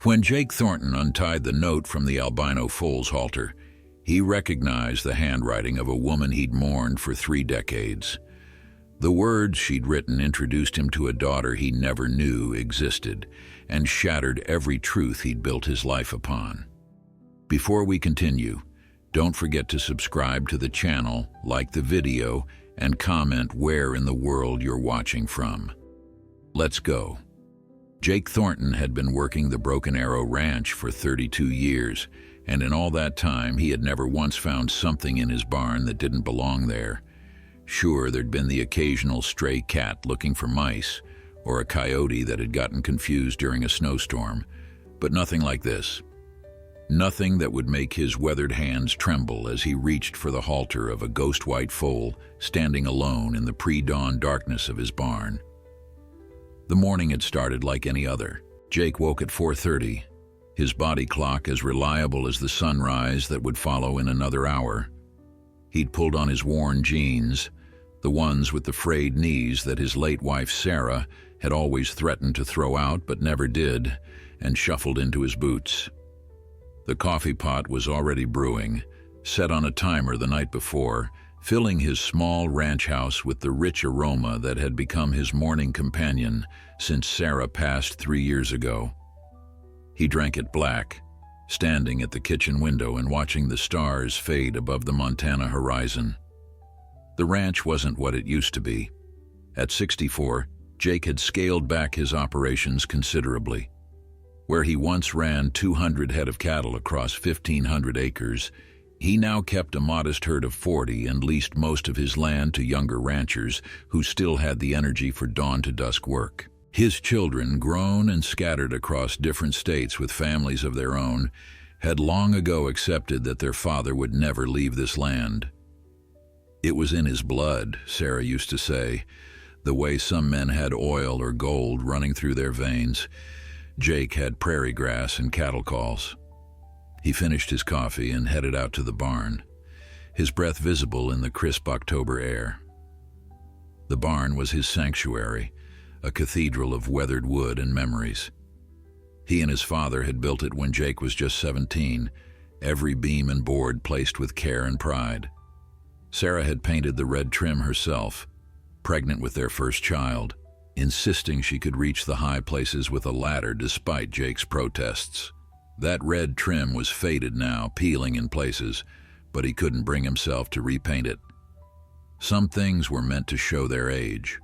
When Jake Thornton untied the note from the Albino Foal's halter, he recognized the handwriting of a woman he'd mourned for 3 decades. The words she'd written introduced him to a daughter he never knew existed and shattered every truth he'd built his life upon. Before we continue, don't forget to subscribe to the channel, like the video, and comment where in the world you're watching from. Let's go. Jake Thornton had been working the Broken Arrow Ranch for 32 years, and in all that time he had never once found something in his barn that didn't belong there. Sure, there'd been the occasional stray cat looking for mice, or a coyote that had gotten confused during a snowstorm, but nothing like this. Nothing that would make his weathered hands tremble as he reached for the halter of a ghost-white foal standing alone in the pre-dawn darkness of his barn. The morning had started like any other. Jake woke at 4:30, his body clock as reliable as the sunrise that would follow in another hour. He'd pulled on his worn jeans, the ones with the frayed knees that his late wife Sarah had always threatened to throw out but never did, and shuffled into his boots. The coffee pot was already brewing, set on a timer the night before, filling his small ranch house with the rich aroma that had become his morning companion since Sarah passed 3 years ago. He drank it black, standing at the kitchen window and watching the stars fade above the Montana horizon. The ranch wasn't what it used to be. At 64, Jake had scaled back his operations considerably. Where he once ran 200 head of cattle across 1,500 acres, he now kept a modest herd of 40 and leased most of his land to younger ranchers who still had the energy for dawn-to-dusk work. His children, grown and scattered across different states with families of their own, had long ago accepted that their father would never leave this land. It was in his blood, Sarah used to say, the way some men had oil or gold running through their veins. Jake had prairie grass and cattle calls. He finished his coffee and headed out to the barn, his breath visible in the crisp October air. The barn was his sanctuary, a cathedral of weathered wood and memories. He and his father had built it when Jake was just 17, every beam and board placed with care and pride. Sarah had painted the red trim herself, pregnant with their first child, insisting she could reach the high places with a ladder despite Jake's protests. That red trim was faded now, peeling in places, but he couldn't bring himself to repaint it. Some things were meant to show their age.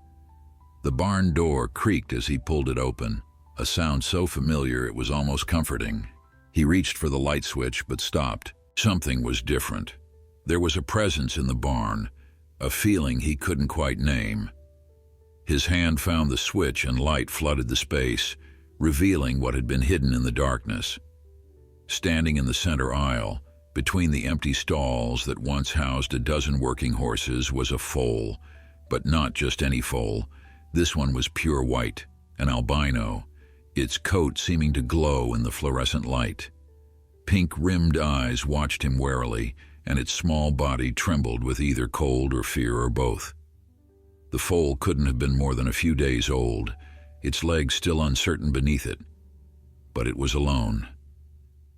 The barn door creaked as he pulled it open, a sound so familiar it was almost comforting. He reached for the light switch but stopped. Something was different. There was a presence in the barn, a feeling he couldn't quite name. His hand found the switch and light flooded the space, revealing what had been hidden in the darkness. Standing in the center aisle, between the empty stalls that once housed a dozen working horses, was a foal, but not just any foal. This one was pure white, an albino, its coat seeming to glow in the fluorescent light. Pink-rimmed eyes watched him warily, and its small body trembled with either cold or fear or both. The foal couldn't have been more than a few days old, its legs still uncertain beneath it. But it was alone.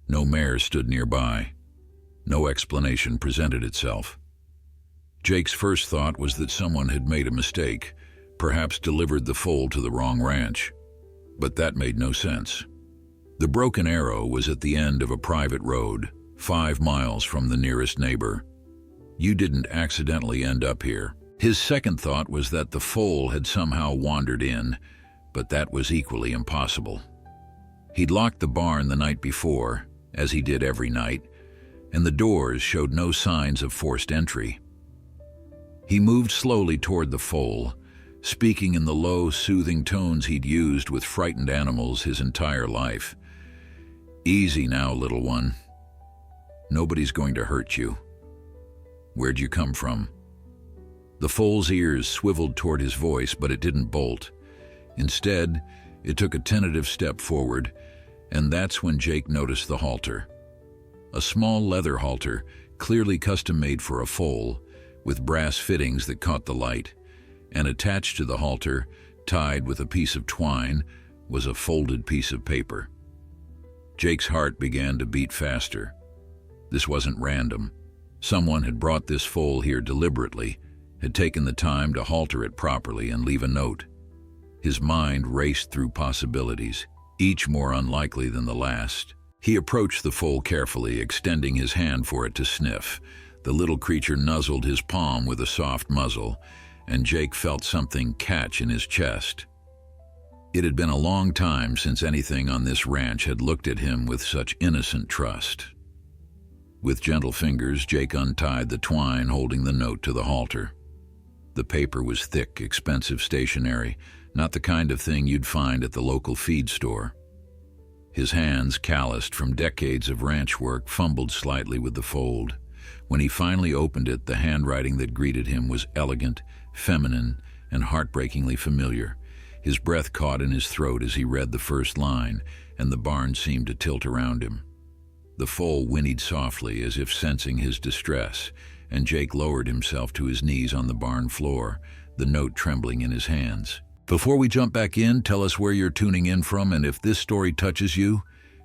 No mare stood nearby. No explanation presented itself. Jake's first thought was that someone had made a mistake, perhaps delivered the foal to the wrong ranch. But that made no sense. The Broken Arrow was at the end of a private road, 5 miles from the nearest neighbor. You didn't accidentally end up here. His second thought was that the foal had somehow wandered in, but that was equally impossible. He'd locked the barn the night before, as he did every night, and the doors showed no signs of forced entry. He moved slowly toward the foal, speaking in the low, soothing tones he'd used with frightened animals his entire life. "Easy now, little one. Nobody's going to hurt you. Where'd you come from?" The foal's ears swiveled toward his voice, but it didn't bolt. Instead, it took a tentative step forward, and that's when Jake noticed the halter. A small leather halter, clearly custom-made for a foal, with brass fittings that caught the light, and attached to the halter, tied with a piece of twine, was a folded piece of paper. Jake's heart began to beat faster. This wasn't random. Someone had brought this foal here deliberately, had taken the time to halter it properly and leave a note. His mind raced through possibilities, each more unlikely than the last. He approached the foal carefully, extending his hand for it to sniff. The little creature nuzzled his palm with a soft muzzle, and Jake felt something catch in his chest. It had been a long time since anything on this ranch had looked at him with such innocent trust. With gentle fingers, Jake untied the twine holding the note to the halter. The paper was thick, expensive stationery, not the kind of thing you'd find at the local feed store. His hands, calloused from decades of ranch work, fumbled slightly with the fold. When he finally opened it, the handwriting that greeted him was elegant, feminine, and heartbreakingly familiar. His breath caught in his throat as he read the first line, and the barn seemed to tilt around him. The foal whinnied softly, as if sensing his distress, and Jake lowered himself to his knees on the barn floor, the note trembling in his hands. Before we jump back in, tell us where you're tuning in from, and if this story touches you,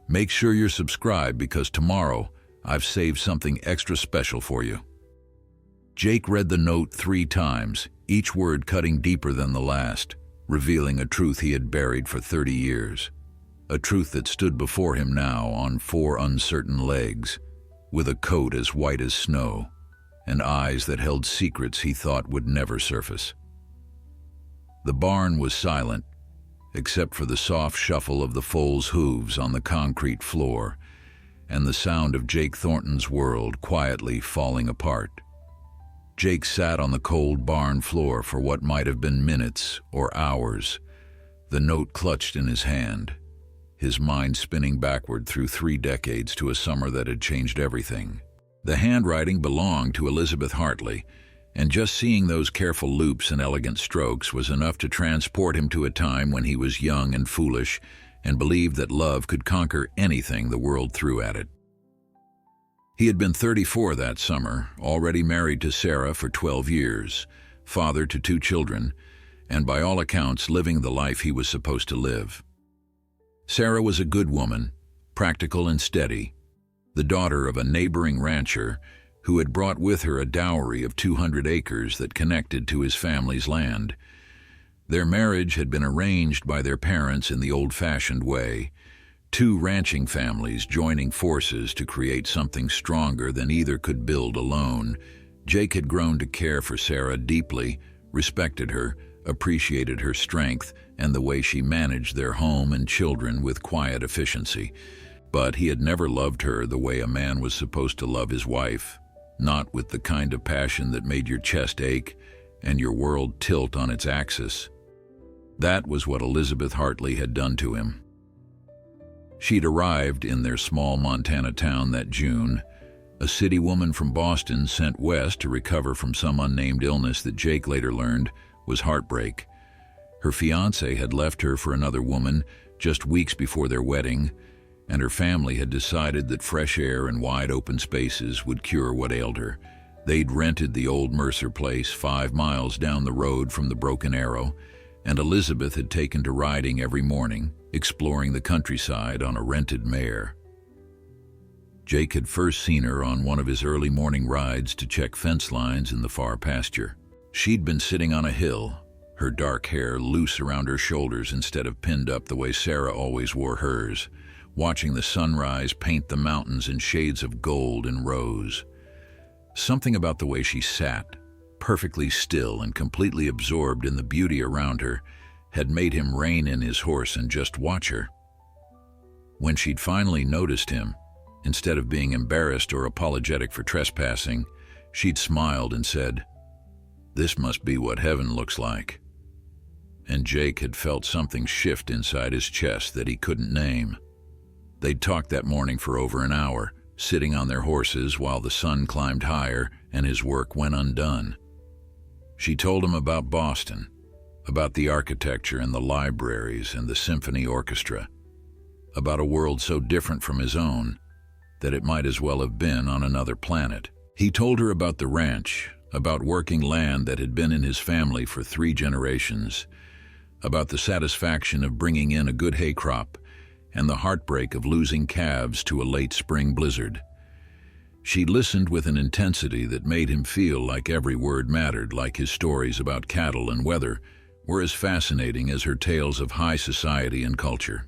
make sure you're subscribed because tomorrow I've saved something extra special for you. Jake read the note 3 times, each word cutting deeper than the last, revealing a truth he had buried for 30 years. A truth that stood before him now on 4 uncertain legs, with a coat as white as snow, and eyes that held secrets he thought would never surface. The barn was silent, except for the soft shuffle of the foal's hooves on the concrete floor, and the sound of Jake Thornton's world quietly falling apart. Jake sat on the cold barn floor for what might have been minutes or hours, the note clutched in his hand, his mind spinning backward through 3 decades to a summer that had changed everything. The handwriting belonged to Elizabeth Hartley, and just seeing those careful loops and elegant strokes was enough to transport him to a time when he was young and foolish and believed that love could conquer anything the world threw at it. He had been 34 that summer, already married to Sarah for 12 years, father to 2 children, and by all accounts living the life he was supposed to live. Sarah was a good woman, practical and steady, the daughter of a neighboring rancher who had brought with her a dowry of 200 acres that connected to his family's land. Their marriage had been arranged by their parents in the old-fashioned way, 2 ranching families joining forces to create something stronger than either could build alone. Jake had grown to care for Sarah deeply, respected her, appreciated her strength and the way she managed their home and children with quiet efficiency. But he had never loved her the way a man was supposed to love his wife, not with the kind of passion that made your chest ache and your world tilt on its axis. That was what Elizabeth Hartley had done to him. She'd arrived in their small Montana town that June, a city woman from Boston sent west to recover from some unnamed illness that Jake later learned was heartbreak. Her fiancé had left her for another woman just weeks before their wedding, and her family had decided that fresh air and wide open spaces would cure what ailed her. They'd rented the old Mercer place 5 miles down the road from the Broken Arrow, and Elizabeth had taken to riding every morning, exploring the countryside on a rented mare. Jake had first seen her on one of his early morning rides to check fence lines in the far pasture. She'd been sitting on a hill, her dark hair loose around her shoulders instead of pinned up the way Sarah always wore hers, watching the sunrise paint the mountains in shades of gold and rose. Something about the way she sat, perfectly still and completely absorbed in the beauty around her, had made him rein in his horse and just watch her. When she'd finally noticed him, instead of being embarrassed or apologetic for trespassing, she'd smiled and said, "This must be what heaven looks like." And Jake had felt something shift inside his chest that he couldn't name. They'd talked that morning for over an hour, sitting on their horses while the sun climbed higher and his work went undone. She told him about Boston, about the architecture and the libraries and the symphony orchestra, about a world so different from his own that it might as well have been on another planet. He told her about the ranch, about working land that had been in his family for 3 generations, about the satisfaction of bringing in a good hay crop and the heartbreak of losing calves to a late spring blizzard. She listened with an intensity that made him feel like every word mattered, like his stories about cattle and weather were as fascinating as her tales of high society and culture.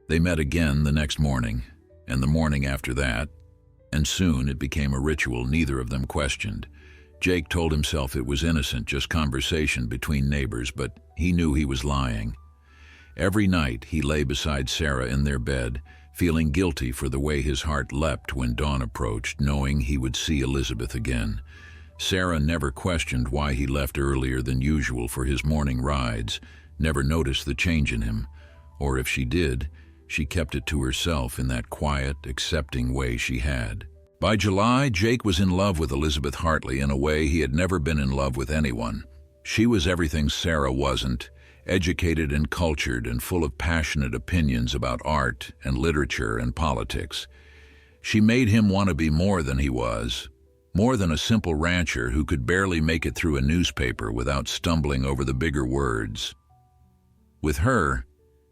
They met again the next morning, and the morning after that, and soon it became a ritual neither of them questioned. Jake told himself it was innocent, just conversation between neighbors, but he knew he was lying. Every night he lay beside Sarah in their bed, feeling guilty for the way his heart leapt when dawn approached, knowing he would see Elizabeth again. Sarah never questioned why he left earlier than usual for his morning rides, never noticed the change in him, or if she did, she kept it to herself in that quiet, accepting way she had. By July, Jake was in love with Elizabeth Hartley in a way he had never been in love with anyone. She was everything Sarah wasn't, educated and cultured and full of passionate opinions about art and literature and politics. She made him want to be more than he was, more than a simple rancher who could barely make it through a newspaper without stumbling over the bigger words. With her,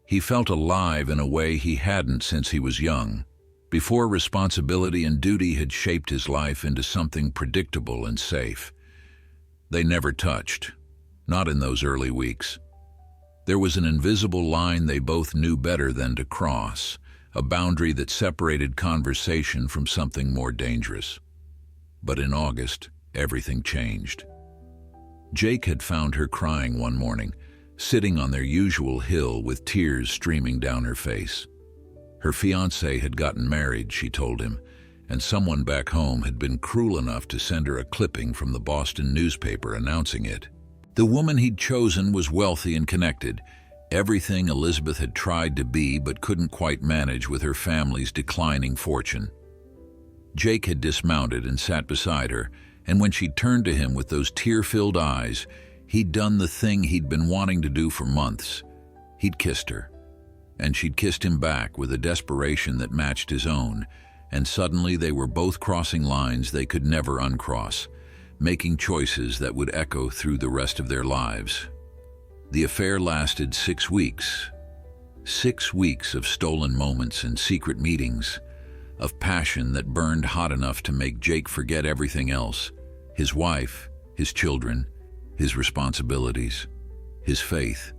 he felt alive in a way he hadn't since he was young, before responsibility and duty had shaped his life into something predictable and safe. They never touched, not in those early weeks. There was an invisible line they both knew better than to cross, a boundary that separated conversation from something more dangerous. But in August, everything changed. Jake had found her crying one morning, sitting on their usual hill with tears streaming down her face. Her fiancé had gotten married, she told him, and someone back home had been cruel enough to send her a clipping from the Boston newspaper announcing it. The woman he'd chosen was wealthy and connected, everything Elizabeth had tried to be but couldn't quite manage with her family's declining fortune. Jake had dismounted and sat beside her, and when she turned to him with those tear-filled eyes, he'd done the thing he'd been wanting to do for months. He'd kissed her, and she'd kissed him back with a desperation that matched his own, and suddenly they were both crossing lines they could never uncross, making choices that would echo through the rest of their lives. The affair lasted 6 weeks. 6 weeks of stolen moments and secret meetings, of passion that burned hot enough to make Jake forget everything else, his wife, his children, his responsibilities, his faith.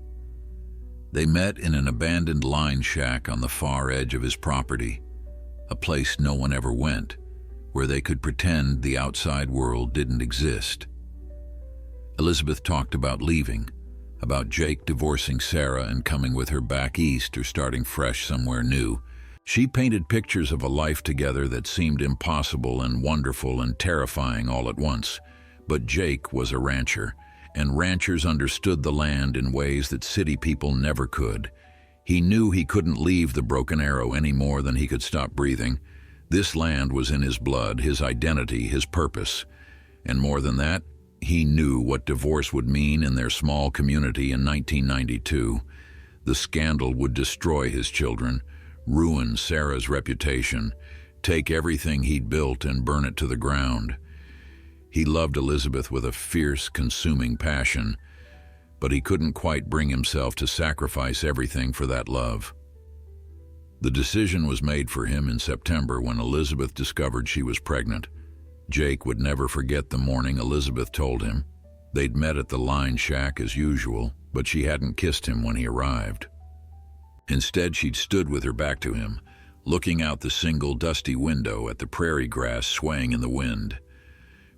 They met in an abandoned line shack on the far edge of his property, a place no one ever went, where they could pretend the outside world didn't exist. Elizabeth talked about leaving, about Jake divorcing Sarah and coming with her back east or starting fresh somewhere new. She painted pictures of a life together that seemed impossible and wonderful and terrifying all at once. But Jake was a rancher, and ranchers understood the land in ways that city people never could. He knew he couldn't leave the Broken Arrow any more than he could stop breathing. This land was in his blood, his identity, his purpose. And more than that, he knew what divorce would mean in their small community in 1992. The scandal would destroy his children, ruin Sarah's reputation, take everything he'd built and burn it to the ground. He loved Elizabeth with a fierce, consuming passion, but he couldn't quite bring himself to sacrifice everything for that love. The decision was made for him in September when Elizabeth discovered she was pregnant. Jake would never forget the morning Elizabeth told him. They'd met at the line shack as usual, but she hadn't kissed him when he arrived. Instead, she'd stood with her back to him, looking out the single dusty window at the prairie grass swaying in the wind.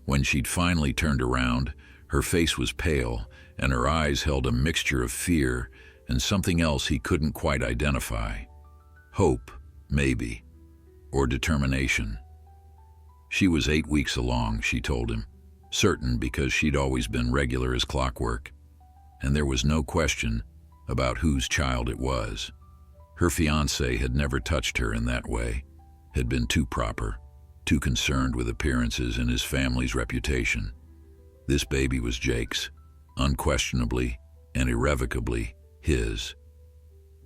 When she'd finally turned around, her face was pale, and her eyes held a mixture of fear and something else he couldn't quite identify. Hope, maybe, or determination. She was 8 weeks along, she told him, certain because she'd always been regular as clockwork, and there was no question about whose child it was. Her fiancé had never touched her in that way, had been too proper, too concerned with appearances and his family's reputation. This baby was Jake's, unquestionably and irrevocably his.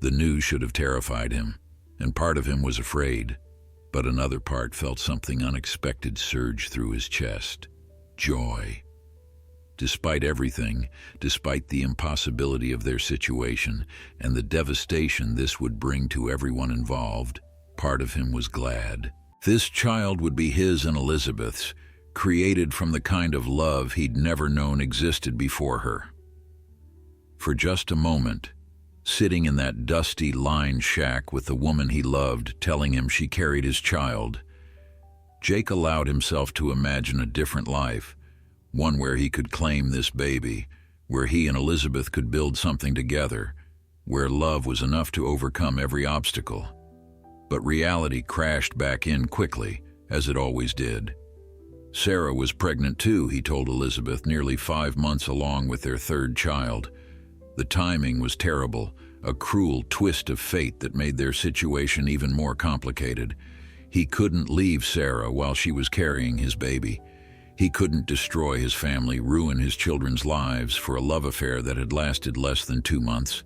The news should have terrified him, and part of him was afraid, but another part felt something unexpected surge through his chest. Joy. Despite everything, despite the impossibility of their situation and the devastation this would bring to everyone involved, part of him was glad. This child would be his and Elizabeth's, created from the kind of love he'd never known existed before her. For just a moment, sitting in that dusty, lined shack with the woman he loved telling him she carried his child, Jake allowed himself to imagine a different life, one where he could claim this baby, where he and Elizabeth could build something together, where love was enough to overcome every obstacle. But reality crashed back in quickly, as it always did. Sarah was pregnant too, he told Elizabeth, nearly 5 months along with their third child. The timing was terrible, a cruel twist of fate that made their situation even more complicated. He couldn't leave Sarah while she was carrying his baby. He couldn't destroy his family, ruin his children's lives for a love affair that had lasted less than 2 months.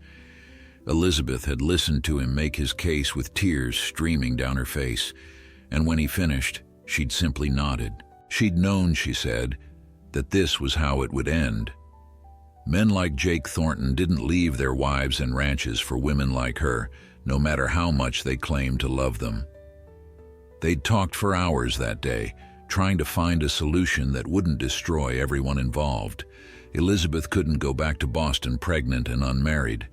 Elizabeth had listened to him make his case with tears streaming down her face, and when he finished, she'd simply nodded. She'd known, she said, that this was how it would end. Men like Jake Thornton didn't leave their wives and ranches for women like her, no matter how much they claimed to love them. They'd talked for hours that day, trying to find a solution that wouldn't destroy everyone involved. Elizabeth couldn't go back to Boston pregnant and unmarried.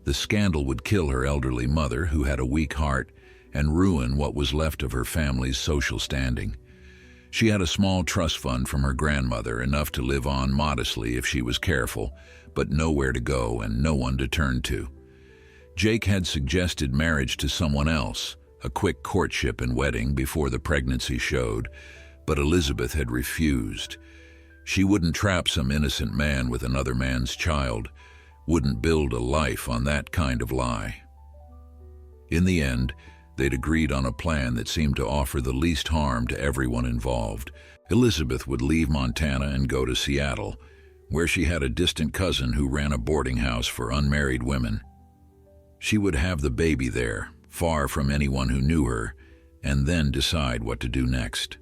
The scandal would kill her elderly mother, who had a weak heart, and ruin what was left of her family's social standing. She had a small trust fund from her grandmother, enough to live on modestly if she was careful, but nowhere to go and no one to turn to. Jake had suggested marriage to someone else, a quick courtship and wedding before the pregnancy showed, but Elizabeth had refused. She wouldn't trap some innocent man with another man's child, wouldn't build a life on that kind of lie. In the end, they'd agreed on a plan that seemed to offer the least harm to everyone involved. Elizabeth would leave Montana and go to Seattle, where she had a distant cousin who ran a boarding house for unmarried women. She would have the baby there, far from anyone who knew her, and then decide what to do next.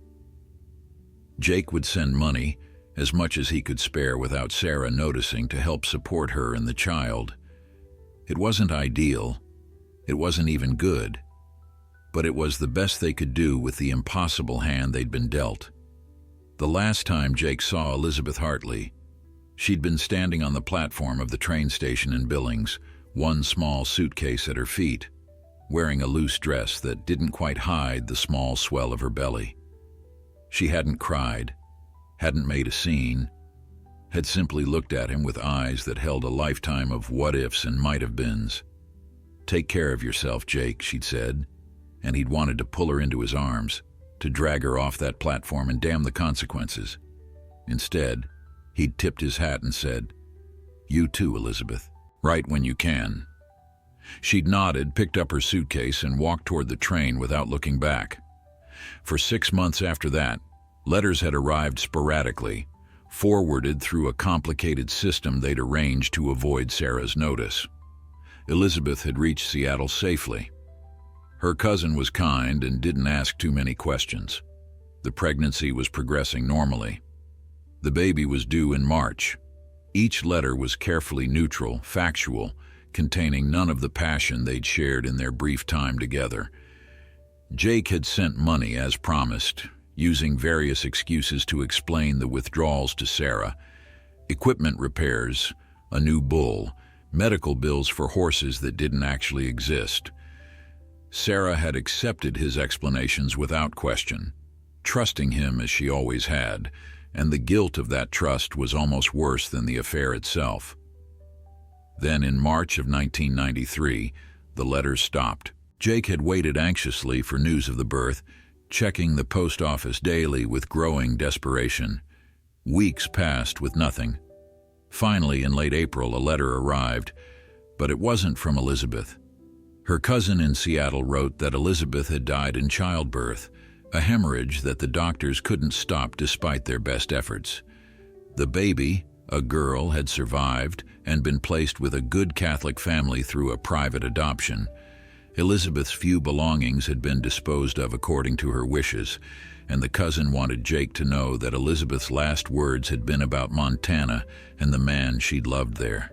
Jake would send money, as much as he could spare without Sarah noticing, to help support her and the child. It wasn't ideal. It wasn't even good. But it was the best they could do with the impossible hand they'd been dealt. The last time Jake saw Elizabeth Hartley, she'd been standing on the platform of the train station in Billings, one small suitcase at her feet, wearing a loose dress that didn't quite hide the small swell of her belly. She hadn't cried, hadn't made a scene, had simply looked at him with eyes that held a lifetime of what-ifs and might-have-beens. "Take care of yourself, Jake," she'd said, and he'd wanted to pull her into his arms, to drag her off that platform and damn the consequences. Instead, he'd tipped his hat and said, "You too, Elizabeth. Write when you can." She'd nodded, picked up her suitcase, and walked toward the train without looking back. For 6 months after that, letters had arrived sporadically, forwarded through a complicated system they'd arranged to avoid Sarah's notice. Elizabeth had reached Seattle safely. Her cousin was kind and didn't ask too many questions. The pregnancy was progressing normally. The baby was due in March. Each letter was carefully neutral, factual, containing none of the passion they'd shared in their brief time together. Jake had sent money as promised, using various excuses to explain the withdrawals to Sarah: equipment repairs, a new bull, medical bills for horses that didn't actually exist. Sarah had accepted his explanations without question, trusting him as she always had, and the guilt of that trust was almost worse than the affair itself. Then in March of 1993, the letters stopped. Jake had waited anxiously for news of the birth, checking the post office daily with growing desperation. Weeks passed with nothing. Finally, in late April, a letter arrived, but it wasn't from Elizabeth. Her cousin in Seattle wrote that Elizabeth had died in childbirth, a hemorrhage that the doctors couldn't stop despite their best efforts. The baby, a girl, had survived and been placed with a good Catholic family through a private adoption. Elizabeth's few belongings had been disposed of according to her wishes, and the cousin wanted Jake to know that Elizabeth's last words had been about Montana and the man she'd loved there.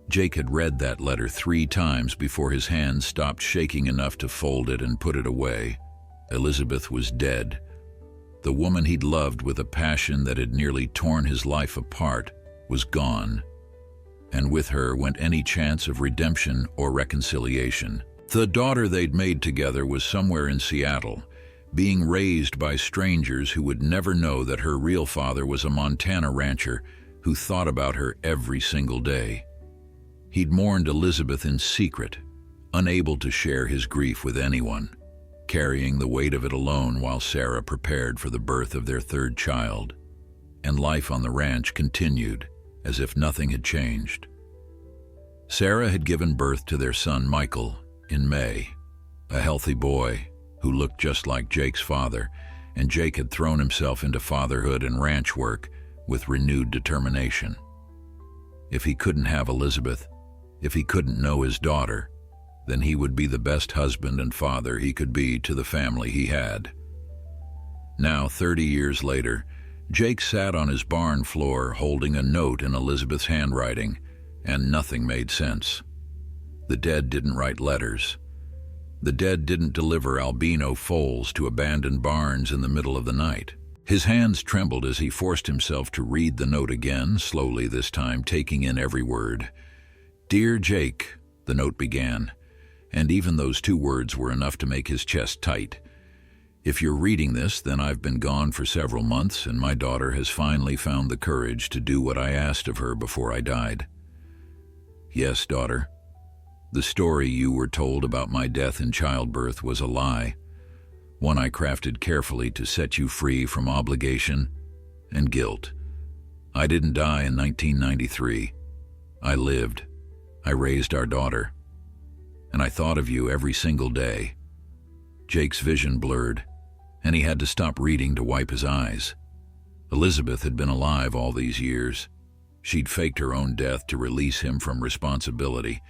Jake had read that letter 3 times before his hands stopped shaking enough to fold it and put it away. Elizabeth was dead. The woman he'd loved with a passion that had nearly torn his life apart was gone, and with her went any chance of redemption or reconciliation. The daughter they'd made together was somewhere in Seattle, being raised by strangers who would never know that her real father was a Montana rancher who thought about her every single day. He'd mourned Elizabeth in secret, unable to share his grief with anyone, carrying the weight of it alone while Sarah prepared for the birth of their 3rd child. And life on the ranch continued, as if nothing had changed. Sarah had given birth to their son Michael in May, a healthy boy who looked just like Jake's father, and Jake had thrown himself into fatherhood and ranch work with renewed determination. If he couldn't have Elizabeth, if he couldn't know his daughter, then he would be the best husband and father he could be to the family he had. Now, 30 years later, Jake sat on his barn floor holding a note in Elizabeth's handwriting, and nothing made sense. The dead didn't write letters. The dead didn't deliver albino foals to abandoned barns in the middle of the night. His hands trembled as he forced himself to read the note again, slowly this time, taking in every word. "Dear Jake," the note began, and even those 2 words were enough to make his chest tight. "If you're reading this, then I've been gone for several months, and my daughter has finally found the courage to do what I asked of her before I died. Yes, daughter, the story you were told about my death in childbirth was a lie, one I crafted carefully to set you free from obligation and guilt. I didn't die in 1993. I lived. I raised our daughter, and I thought of you every single day." Jake's vision blurred, and he had to stop reading to wipe his eyes. Elizabeth had been alive all these years. She'd faked her own death to release him from responsibility,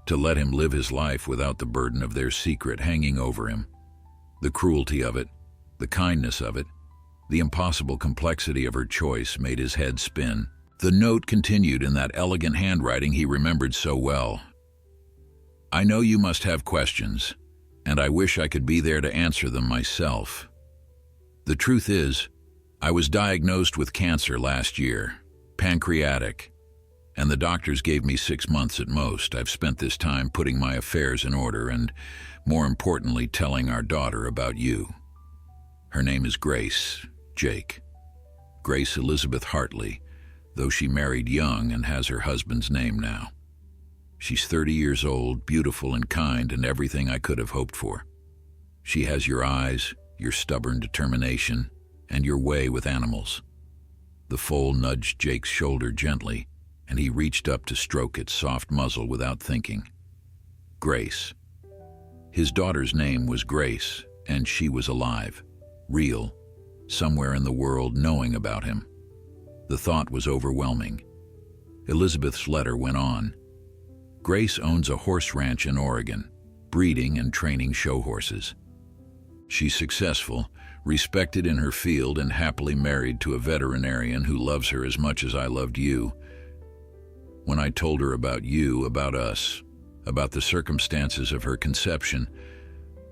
to let him live his life without the burden of their secret hanging over him. The cruelty of it, the kindness of it, the impossible complexity of her choice made his head spin. The note continued in that elegant handwriting he remembered so well. "I know you must have questions, and I wish I could be there to answer them myself. The truth is, I was diagnosed with cancer last year, pancreatic, and the doctors gave me 6 months at most. I've spent this time putting my affairs in order and, more importantly, telling our daughter about you. Her name is Grace, Jake. Grace Elizabeth Hartley, though she married young and has her husband's name now. She's 30 years old, beautiful and kind, and everything I could have hoped for. She has your eyes, your stubborn determination, and your way with animals." The foal nudged Jake's shoulder gently, and he reached up to stroke its soft muzzle without thinking. Grace. His daughter's name was Grace, and she was alive, real, somewhere in the world knowing about him. The thought was overwhelming. Elizabeth's letter went on. "Grace owns a horse ranch in Oregon, breeding and training show horses. She's successful, respected in her field, and happily married to a veterinarian who loves her as much as I loved you. When I told her about you, about us, about the circumstances of her conception,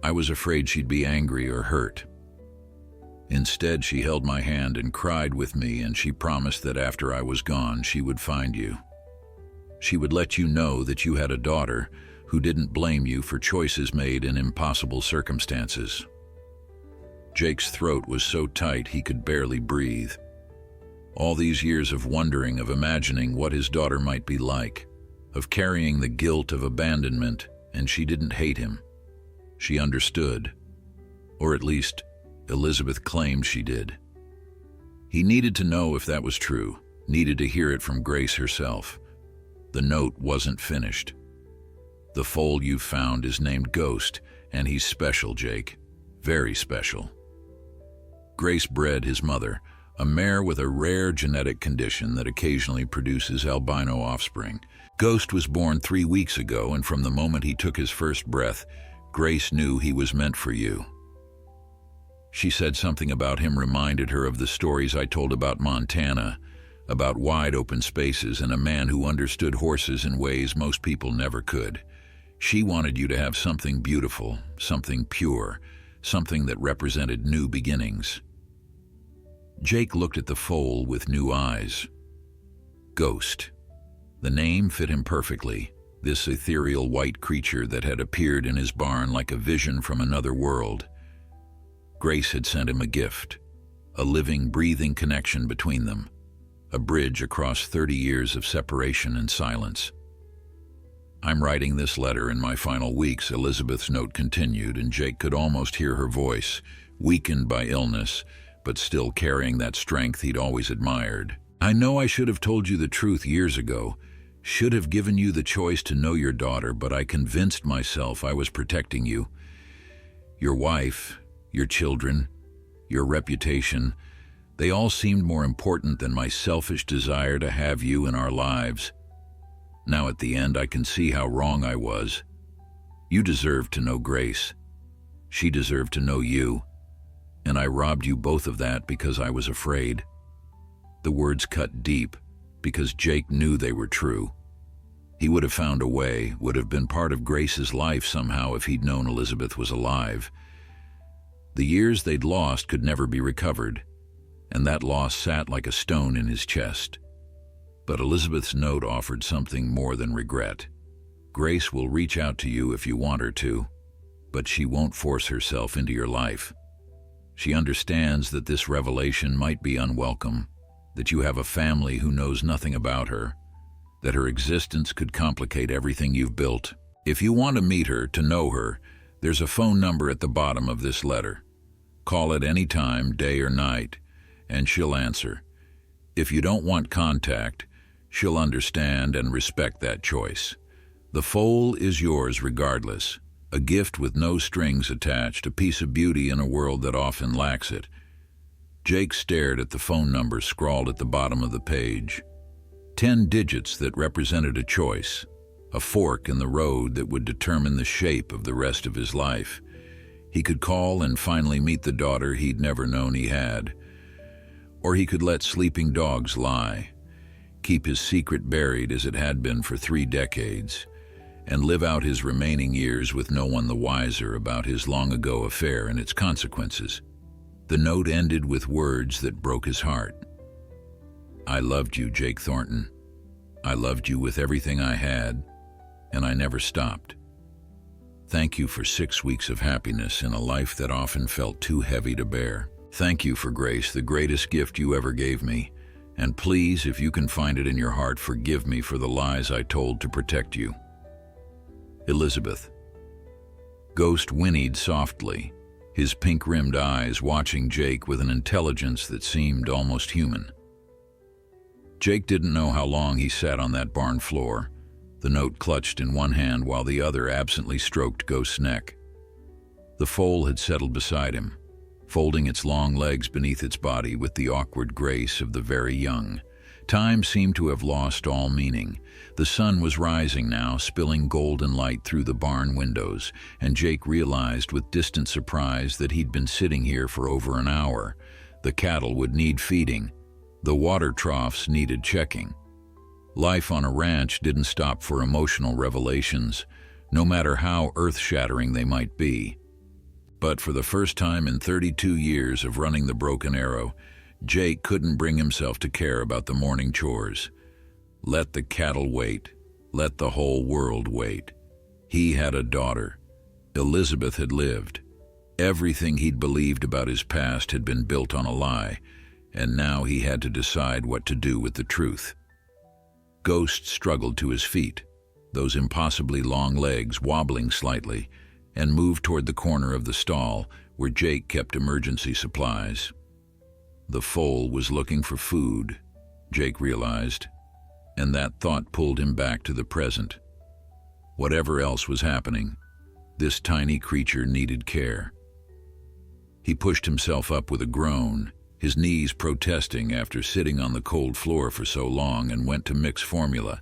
I was afraid she'd be angry or hurt. Instead, she held my hand and cried with me, and she promised that after I was gone, she would find you. She would let you know that you had a daughter who didn't blame you for choices made in impossible circumstances." Jake's throat was so tight he could barely breathe. All these years of wondering, of imagining what his daughter might be like, of carrying the guilt of abandonment, and she didn't hate him. She understood, or at least Elizabeth claimed she did. He needed to know if that was true, needed to hear it from Grace herself. The note wasn't finished. "The foal you've found is named Ghost, and he's special, Jake. Very special. Grace bred his mother, a mare with a rare genetic condition that occasionally produces albino offspring. Ghost was born 3 weeks ago, and from the moment he took his first breath, Grace knew he was meant for you. She said something about him reminded her of the stories I told about Montana, about wide open spaces and a man who understood horses in ways most people never could. She wanted you to have something beautiful, something pure, something that represented new beginnings. Jake looked at the foal with new eyes. Ghost. The name fit him perfectly, this ethereal white creature that had appeared in his barn like a vision from another world. Grace had sent him a gift, a living, breathing connection between them, a bridge across 30 years of separation and silence. "I'm writing this letter in my final weeks," Elizabeth's note continued, and Jake could almost hear her voice, weakened by illness, but still carrying that strength he'd always admired. "I know I should have told you the truth years ago, should have given you the choice to know your daughter, but I convinced myself I was protecting you. Your wife, your children, your reputation, they all seemed more important than my selfish desire to have you in our lives. Now at the end I can see how wrong I was. You deserved to know Grace. She deserved to know you. And I robbed you both of that because I was afraid." The words cut deep, because Jake knew they were true. He would have found a way, would have been part of Grace's life somehow if he'd known Elizabeth was alive. The years they'd lost could never be recovered, and that loss sat like a stone in his chest. But Elizabeth's note offered something more than regret. "Grace will reach out to you if you want her to, but she won't force herself into your life. She understands that this revelation might be unwelcome, that you have a family who knows nothing about her, that her existence could complicate everything you've built. If you want to meet her, to know her, there's a phone number at the bottom of this letter. Call at any time, day or night, and she'll answer. If you don't want contact, she'll understand and respect that choice. The foal is yours regardless, a gift with no strings attached, a piece of beauty in a world that often lacks it." Jake stared at the phone number scrawled at the bottom of the page. 10 digits that represented a choice, a fork in the road that would determine the shape of the rest of his life. He could call and finally meet the daughter he'd never known he had. Or he could let sleeping dogs lie, keep his secret buried as it had been for 3 decades, and live out his remaining years with no one the wiser about his long-ago affair and its consequences. The note ended with words that broke his heart. "I loved you, Jake Thornton. I loved you with everything I had, and I never stopped. Thank you for 6 weeks of happiness in a life that often felt too heavy to bear. Thank you for Grace, the greatest gift you ever gave me. And please, if you can find it in your heart, forgive me for the lies I told to protect you. Elizabeth." Ghost whinnied softly, his pink-rimmed eyes watching Jake with an intelligence that seemed almost human. Jake didn't know how long he sat on that barn floor, the note clutched in one hand while the other absently stroked Ghost's neck. The foal had settled beside him, folding its long legs beneath its body with the awkward grace of the very young. Time seemed to have lost all meaning. The sun was rising now, spilling golden light through the barn windows, and Jake realized with distant surprise that he'd been sitting here for over an hour. The cattle would need feeding. The water troughs needed checking. Life on a ranch didn't stop for emotional revelations, no matter how earth-shattering they might be. But for the first time in 32 years of running the Broken Arrow, Jake couldn't bring himself to care about the morning chores. Let the cattle wait. Let the whole world wait. He had a daughter. Elizabeth had lived. Everything he'd believed about his past had been built on a lie, and now he had to decide what to do with the truth. Ghost struggled to his feet, those impossibly long legs wobbling slightly, and moved toward the corner of the stall where Jake kept emergency supplies. The foal was looking for food, Jake realized, and that thought pulled him back to the present. Whatever else was happening, this tiny creature needed care. He pushed himself up with a groan, his knees protesting after sitting on the cold floor for so long, and went to mix formula.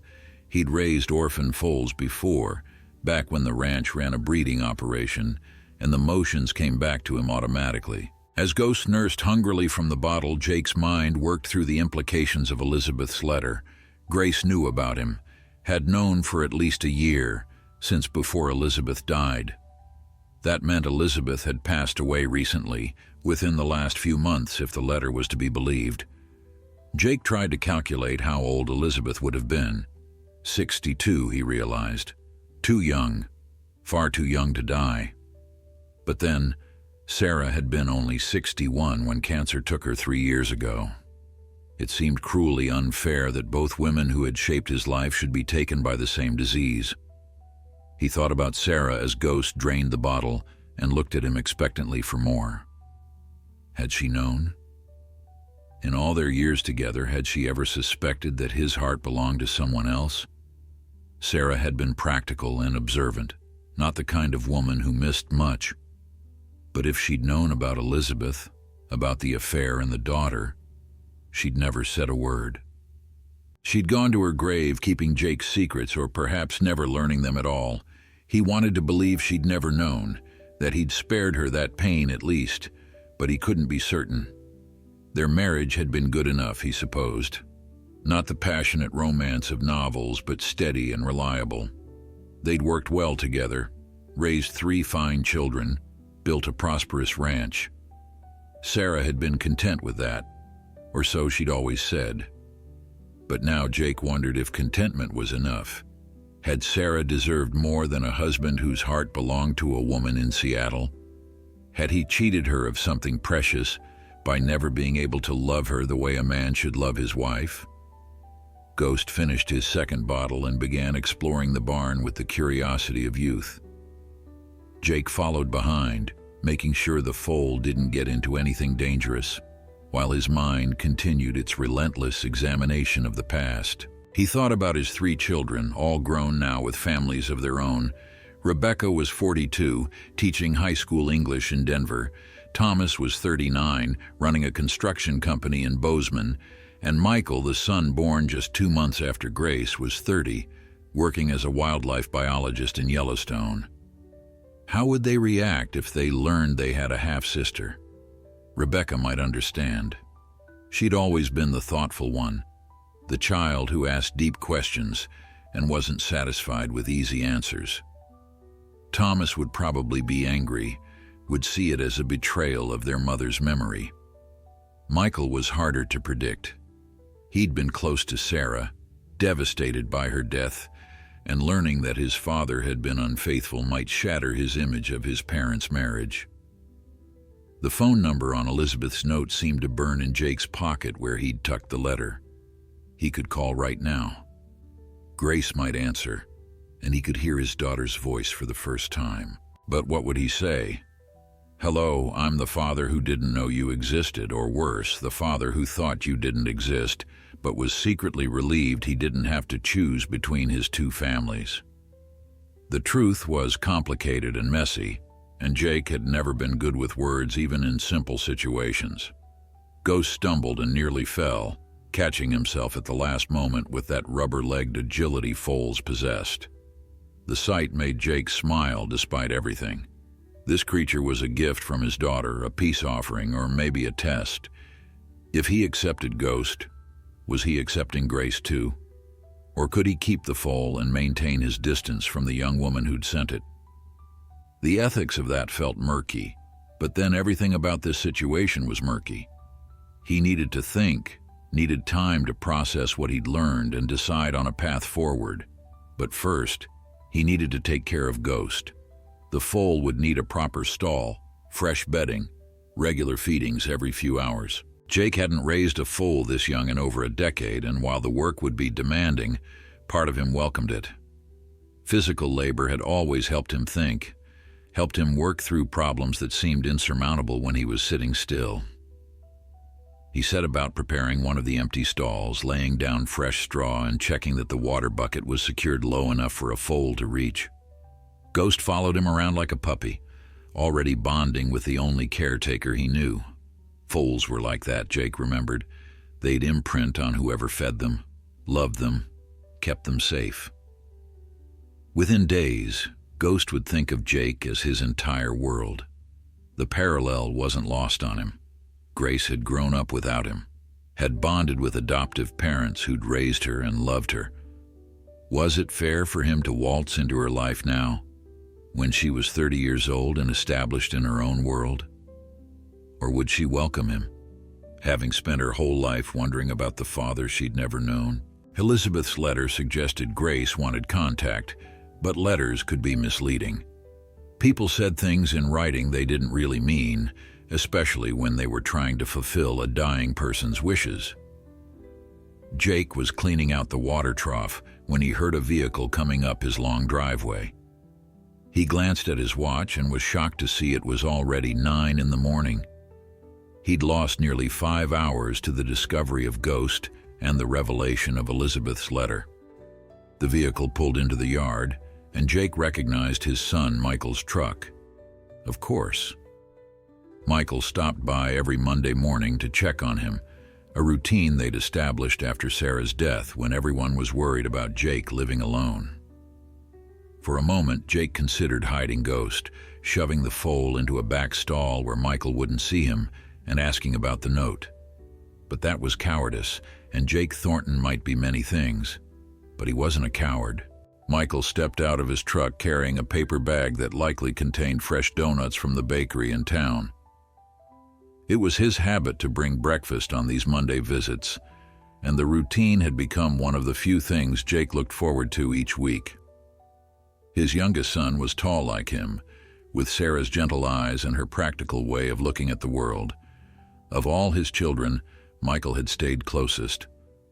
He'd raised orphan foals before, back when the ranch ran a breeding operation, and the motions came back to him automatically. As Ghost nursed hungrily from the bottle, Jake's mind worked through the implications of Elizabeth's letter. Grace knew about him, had known for at least a year, since before Elizabeth died. That meant Elizabeth had passed away recently, within the last few months if the letter was to be believed. Jake tried to calculate how old Elizabeth would have been. 62, he realized. Too young. Far too young to die. But then, Sarah had been only 61 when cancer took her 3 years ago. It seemed cruelly unfair that both women who had shaped his life should be taken by the same disease. He thought about Sarah as Ghost drained the bottle and looked at him expectantly for more. Had she known? In all their years together, had she ever suspected that his heart belonged to someone else? Sarah had been practical and observant, not the kind of woman who missed much. But if she'd known about Elizabeth, about the affair and the daughter, she'd never said a word. She'd gone to her grave keeping Jake's secrets, or perhaps never learning them at all. He wanted to believe she'd never known, that he'd spared her that pain at least, but he couldn't be certain. Their marriage had been good enough, he supposed. Not the passionate romance of novels, but steady and reliable. They'd worked well together, raised 3 fine children, built a prosperous ranch. Sarah had been content with that, or so she'd always said. But now Jake wondered if contentment was enough. Had Sarah deserved more than a husband whose heart belonged to a woman in Seattle? Had he cheated her of something precious by never being able to love her the way a man should love his wife? Ghost finished his second bottle and began exploring the barn with the curiosity of youth. Jake followed behind, making sure the foal didn't get into anything dangerous, while his mind continued its relentless examination of the past. He thought about his 3 children, all grown now with families of their own. Rebecca was 42, teaching high school English in Denver. Thomas was 39, running a construction company in Bozeman. And Michael, the son born just 2 months after Grace, was 30, working as a wildlife biologist in Yellowstone. How would they react if they learned they had a half-sister? Rebecca might understand. She'd always been the thoughtful one, the child who asked deep questions and wasn't satisfied with easy answers. Thomas would probably be angry, would see it as a betrayal of their mother's memory. Michael was harder to predict. He'd been close to Sarah, devastated by her death, and learning that his father had been unfaithful might shatter his image of his parents' marriage. The phone number on Elizabeth's note seemed to burn in Jake's pocket where he'd tucked the letter. He could call right now. Grace might answer, and he could hear his daughter's voice for the first time. But what would he say? "Hello, I'm the father who didn't know you existed, or worse, the father who thought you didn't exist, but was secretly relieved he didn't have to choose between his 2 families." The truth was complicated and messy, and Jake had never been good with words even in simple situations. Ghost stumbled and nearly fell, catching himself at the last moment with that rubber-legged agility foals possessed. The sight made Jake smile despite everything. This creature was a gift from his daughter, a peace offering, or maybe a test. If he accepted Ghost, was he accepting Grace too? Or could he keep the foal and maintain his distance from the young woman who'd sent it? The ethics of that felt murky, but then everything about this situation was murky. He needed to think, needed time to process what he'd learned and decide on a path forward. But first, he needed to take care of Ghost. The foal would need a proper stall, fresh bedding, regular feedings every few hours. Jake hadn't raised a foal this young in over a decade, and while the work would be demanding, part of him welcomed it. Physical labor had always helped him think, helped him work through problems that seemed insurmountable when he was sitting still. He set about preparing one of the empty stalls, laying down fresh straw and checking that the water bucket was secured low enough for a foal to reach. Ghost followed him around like a puppy, already bonding with the only caretaker he knew. Foals were like that, Jake remembered. They'd imprint on whoever fed them, loved them, kept them safe. Within days, Ghost would think of Jake as his entire world. The parallel wasn't lost on him. Grace had grown up without him, had bonded with adoptive parents who'd raised her and loved her. Was it fair for him to waltz into her life now, when she was 30 years old and established in her own world? Or would she welcome him, having spent her whole life wondering about the father she'd never known? Elizabeth's letter suggested Grace wanted contact, but letters could be misleading. People said things in writing they didn't really mean, especially when they were trying to fulfill a dying person's wishes. Jake was cleaning out the water trough when he heard a vehicle coming up his long driveway. He glanced at his watch and was shocked to see it was already 9 in the morning. He'd lost nearly 5 hours to the discovery of Ghost and the revelation of Elizabeth's letter. The vehicle pulled into the yard, and Jake recognized his son Michael's truck. Of course. Michael stopped by every Monday morning to check on him, a routine they'd established after Sarah's death when everyone was worried about Jake living alone. For a moment, Jake considered hiding Ghost, shoving the foal into a back stall where Michael wouldn't see him, and asking about the note. But that was cowardice, and Jake Thornton might be many things, but he wasn't a coward. Michael stepped out of his truck carrying a paper bag that likely contained fresh donuts from the bakery in town. It was his habit to bring breakfast on these Monday visits, and the routine had become one of the few things Jake looked forward to each week. His youngest son was tall like him, with Sarah's gentle eyes and her practical way of looking at the world. Of all his children, Michael had stayed closest,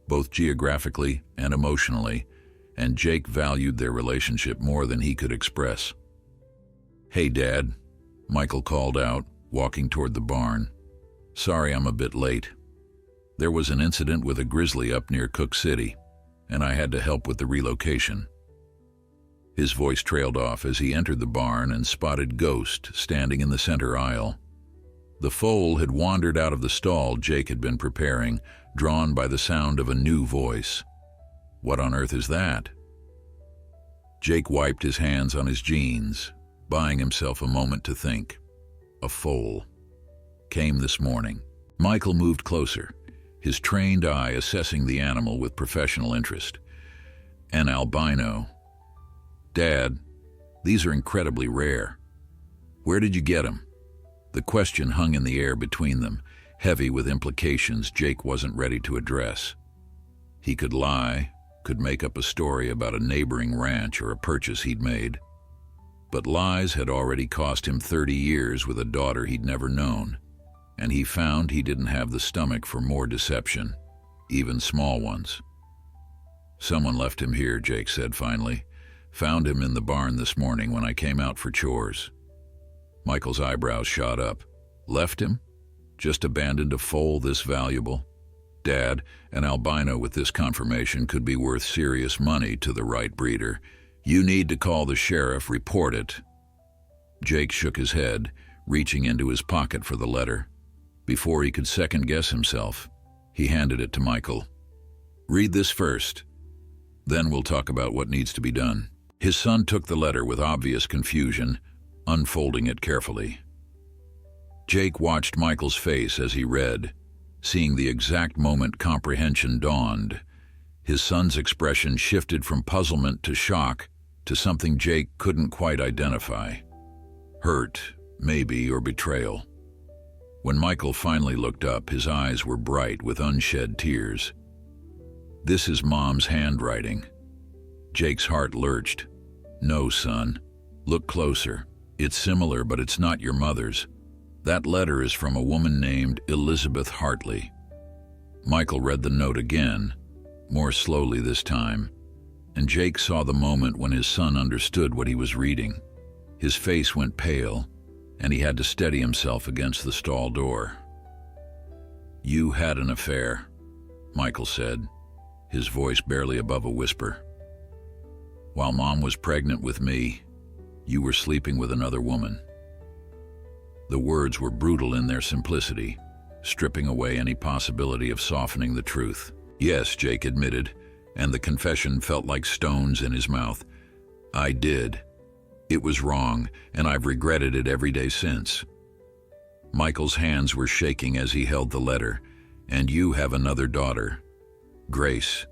both geographically and emotionally, and Jake valued their relationship more than he could express. "Hey, Dad," Michael called out, walking toward the barn. "Sorry I'm a bit late. There was an incident with a grizzly up near Cook City, and I had to help with the relocation." His voice trailed off as he entered the barn and spotted Ghost standing in the center aisle. The foal had wandered out of the stall Jake had been preparing, drawn by the sound of a new voice. "What on earth is that?" Jake wiped his hands on his jeans, buying himself a moment to think. A foal. Came this morning. Michael moved closer, his trained eye assessing the animal with professional interest. An albino. "Dad, these are incredibly rare. Where did you get them?" The question hung in the air between them, heavy with implications Jake wasn't ready to address. He could lie, could make up a story about a neighboring ranch or a purchase he'd made. But lies had already cost him 30 years with a daughter he'd never known, and he found he didn't have the stomach for more deception, even small ones. "Someone left him here," Jake said finally. "Found him in the barn this morning when I came out for chores." Michael's eyebrows shot up. "Left him? Just abandoned a foal this valuable? Dad, an albino with this conformation could be worth serious money to the right breeder. You need to call the sheriff, report it." Jake shook his head, reaching into his pocket for the letter. Before he could second-guess himself, he handed it to Michael. "Read this first. Then we'll talk about what needs to be done." His son took the letter with obvious confusion, unfolding it carefully. Jake watched Michael's face as he read, seeing the exact moment comprehension dawned. His son's expression shifted from puzzlement to shock to something Jake couldn't quite identify. Hurt, maybe, or betrayal. When Michael finally looked up, his eyes were bright with unshed tears. "This is Mom's handwriting." Jake's heart lurched. "No, son. Look closer. It's similar, but it's not your mother's. That letter is from a woman named Elizabeth Hartley." Michael read the note again, more slowly this time, and Jake saw the moment when his son understood what he was reading. His face went pale, and he had to steady himself against the stall door. "You had an affair," Michael said, his voice barely above a whisper. "While Mom was pregnant with me, you were sleeping with another woman." The words were brutal in their simplicity, stripping away any possibility of softening the truth. "Yes," Jake admitted, and the confession felt like stones in his mouth. "I did. It was wrong, and I've regretted it every day since. Michael's hands were shaking as he held the letter. "And you have another daughter. Grace.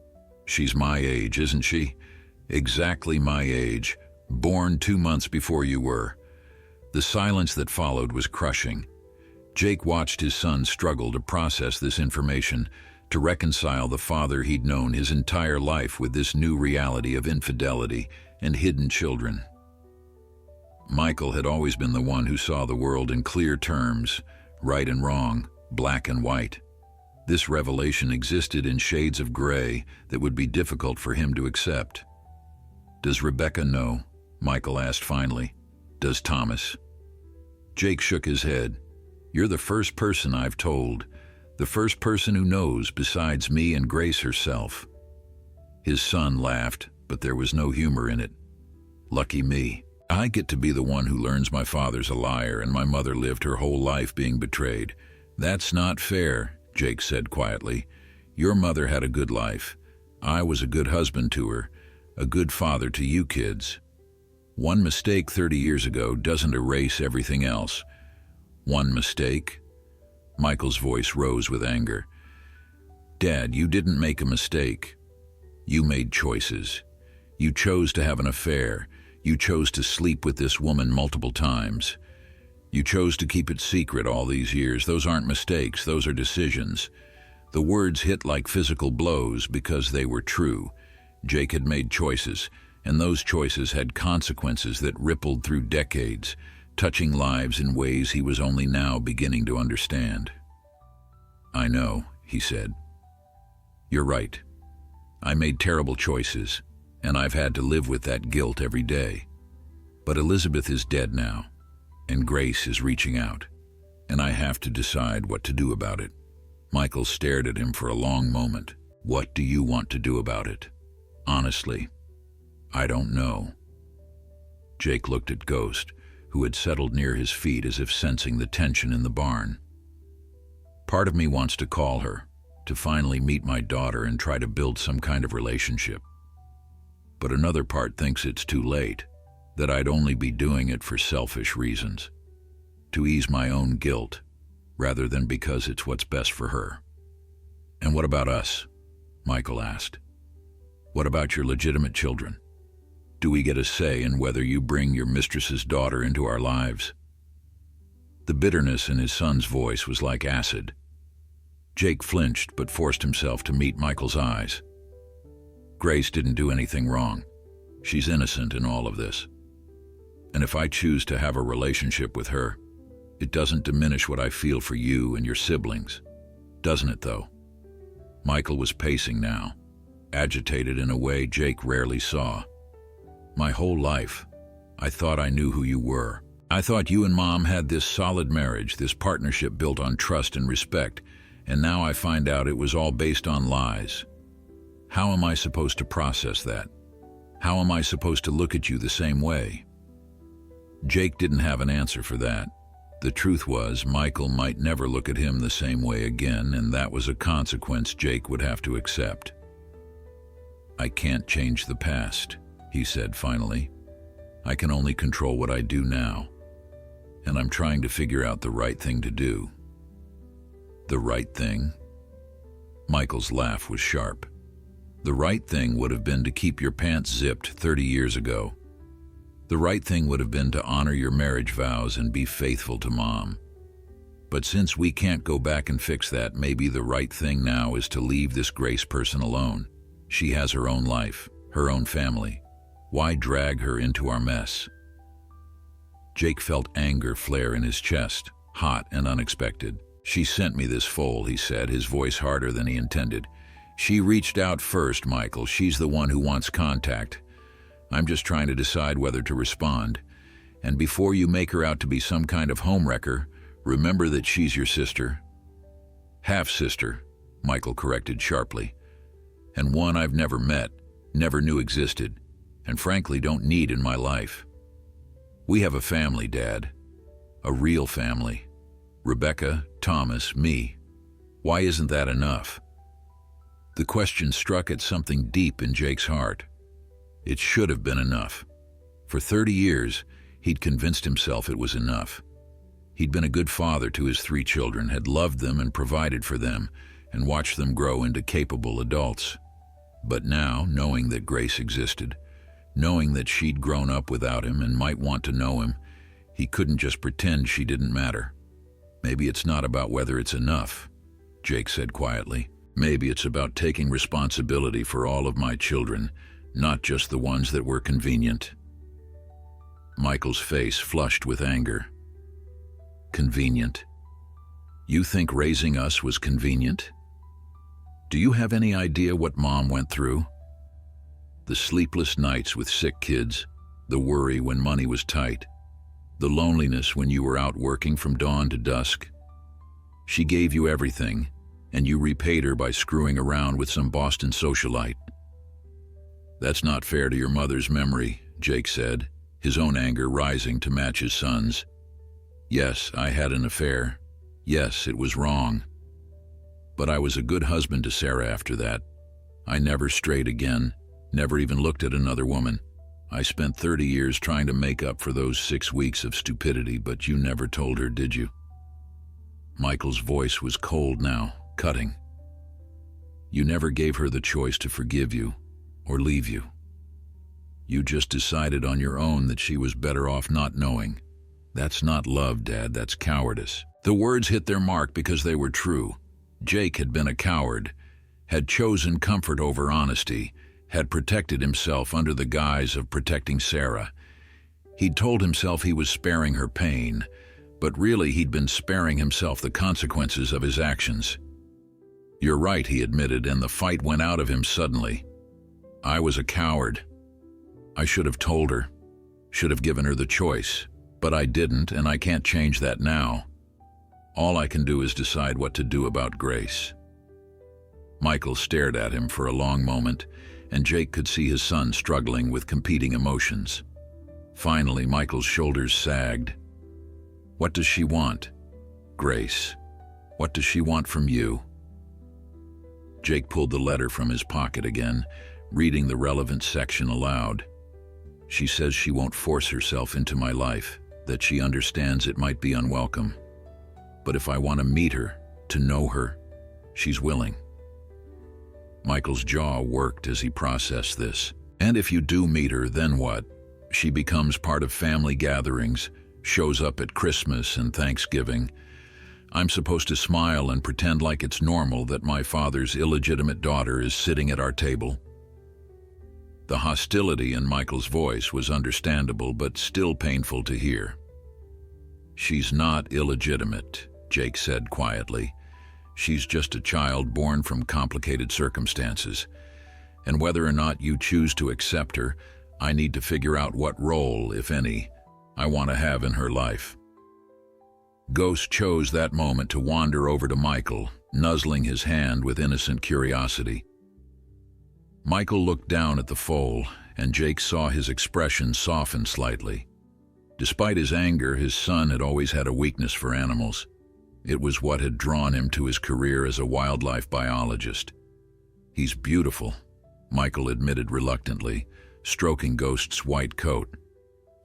She's my age, isn't she? Exactly my age. Born 2 months before you were." The silence that followed was crushing. Jake watched his son struggle to process this information, to reconcile the father he'd known his entire life with this new reality of infidelity and hidden children. Michael had always been the one who saw the world in clear terms, right and wrong, black and white. This revelation existed in shades of gray that would be difficult for him to accept. "Does Rebecca know?" Michael asked finally. "Does Thomas?" Jake shook his head. "You're the first person I've told, the first person who knows besides me and Grace herself." His son laughed, but there was no humor in it. "Lucky me. I get to be the one who learns my father's a liar and my mother lived her whole life being betrayed. That's not fair," Jake said quietly. "Your mother had a good life. I was a good husband to her, a good father to you kids. One mistake 30 years ago doesn't erase everything else." "One mistake?" Michael's voice rose with anger. "Dad, you didn't make a mistake. You made choices. You chose to have an affair. You chose to sleep with this woman multiple times. You chose to keep it secret all these years. Those aren't mistakes, those are decisions." The words hit like physical blows because they were true. Jake had made choices, and those choices had consequences that rippled through decades, touching lives in ways he was only now beginning to understand. "I know," he said. "You're right. I made terrible choices, and I've had to live with that guilt every day. But Elizabeth is dead now, and Grace is reaching out, and I have to decide what to do about it." Michael stared at him for a long moment. "What do you want to do about it?" "Honestly, I don't know." Jake looked at Ghost, who had settled near his feet as if sensing the tension in the barn. "Part of me wants to call her, to finally meet my daughter and try to build some kind of relationship. But another part thinks it's too late, that I'd only be doing it for selfish reasons, to ease my own guilt, rather than because it's what's best for her." "And what about us?" Michael asked. "What about your legitimate children? Do we get a say in whether you bring your mistress's daughter into our lives?" The bitterness in his son's voice was like acid. Jake flinched but forced himself to meet Michael's eyes. "Grace didn't do anything wrong. She's innocent in all of this. And if I choose to have a relationship with her, it doesn't diminish what I feel for you and your siblings. Doesn't it, though?" Michael was pacing now, agitated in a way Jake rarely saw. "My whole life, I thought I knew who you were. I thought you and Mom had this solid marriage, this partnership built on trust and respect, and now I find out it was all based on lies. How am I supposed to process that? How am I supposed to look at you the same way?" Jake didn't have an answer for that. The truth was, Michael might never look at him the same way again, and that was a consequence Jake would have to accept. "I can't change the past," he said finally. "I can only control what I do now, and I'm trying to figure out the right thing to do." "The right thing?" Michael's laugh was sharp. "The right thing would have been to keep your pants zipped 30 years ago. The right thing would have been to honor your marriage vows and be faithful to Mom. But since we can't go back and fix that, maybe the right thing now is to leave this Grace person alone. She has her own life, her own family. Why drag her into our mess?" Jake felt anger flare in his chest, hot and unexpected. "She sent me this foal," he said, his voice harder than he intended. "She reached out first, Michael. She's the one who wants contact. I'm just trying to decide whether to respond. And before you make her out to be some kind of homewrecker, remember that she's your sister." "Half-sister," Michael corrected sharply. "And one I've never met, never knew existed, and frankly don't need in my life. We have a family, Dad. A real family. Rebecca, Thomas, me. Why isn't that enough?" The question struck at something deep in Jake's heart. It should have been enough. For 30 years, he'd convinced himself it was enough. He'd been a good father to his 3 children, had loved them and provided for them, and watched them grow into capable adults. But now, knowing that Grace existed, knowing that she'd grown up without him and might want to know him, he couldn't just pretend she didn't matter. "Maybe it's not about whether it's enough," Jake said quietly. "Maybe it's about taking responsibility for all of my children, not just the ones that were convenient." Michael's face flushed with anger. "Convenient? You think raising us was convenient? Do you have any idea what Mom went through? The sleepless nights with sick kids, the worry when money was tight, the loneliness when you were out working from dawn to dusk. She gave you everything, and you repaid her by screwing around with some Boston socialite." "That's not fair to your mother's memory," Jake said, his own anger rising to match his son's. "Yes, I had an affair. Yes, it was wrong. But I was a good husband to Sarah after that. I never strayed again, never even looked at another woman. I spent 30 years trying to make up for those 6 weeks of stupidity, but you never told her, did you?" Michael's voice was cold now, cutting. "You never gave her the choice to forgive you or leave you. You just decided on your own that she was better off not knowing. That's not love, Dad, that's cowardice." The words hit their mark because they were true. Jake had been a coward, had chosen comfort over honesty, had protected himself under the guise of protecting Sarah. He'd told himself he was sparing her pain, but really he'd been sparing himself the consequences of his actions. "You're right," he admitted, and the fight went out of him suddenly. "I was a coward. I should have told her, should have given her the choice, but I didn't, and I can't change that now. All I can do is decide what to do about Grace." Michael stared at him for a long moment, and Jake could see his son struggling with competing emotions. Finally, Michael's shoulders sagged. "What does she want? Grace. What does she want from you?" Jake pulled the letter from his pocket again, reading the relevant section aloud. "She says she won't force herself into my life, that she understands it might be unwelcome. But if I want to meet her, to know her, she's willing." Michael's jaw worked as he processed this. "And if you do meet her, then what? She becomes part of family gatherings, shows up at Christmas and Thanksgiving. I'm supposed to smile and pretend like it's normal that my father's illegitimate daughter is sitting at our table." The hostility in Michael's voice was understandable, but still painful to hear. "She's not illegitimate," Jake said quietly. "She's just a child born from complicated circumstances. And whether or not you choose to accept her, I need to figure out what role, if any, I want to have in her life." Ghost chose that moment to wander over to Michael, nuzzling his hand with innocent curiosity. Michael looked down at the foal, and Jake saw his expression soften slightly. Despite his anger, his son had always had a weakness for animals. It was what had drawn him to his career as a wildlife biologist. "He's beautiful," Michael admitted reluctantly, stroking Ghost's white coat.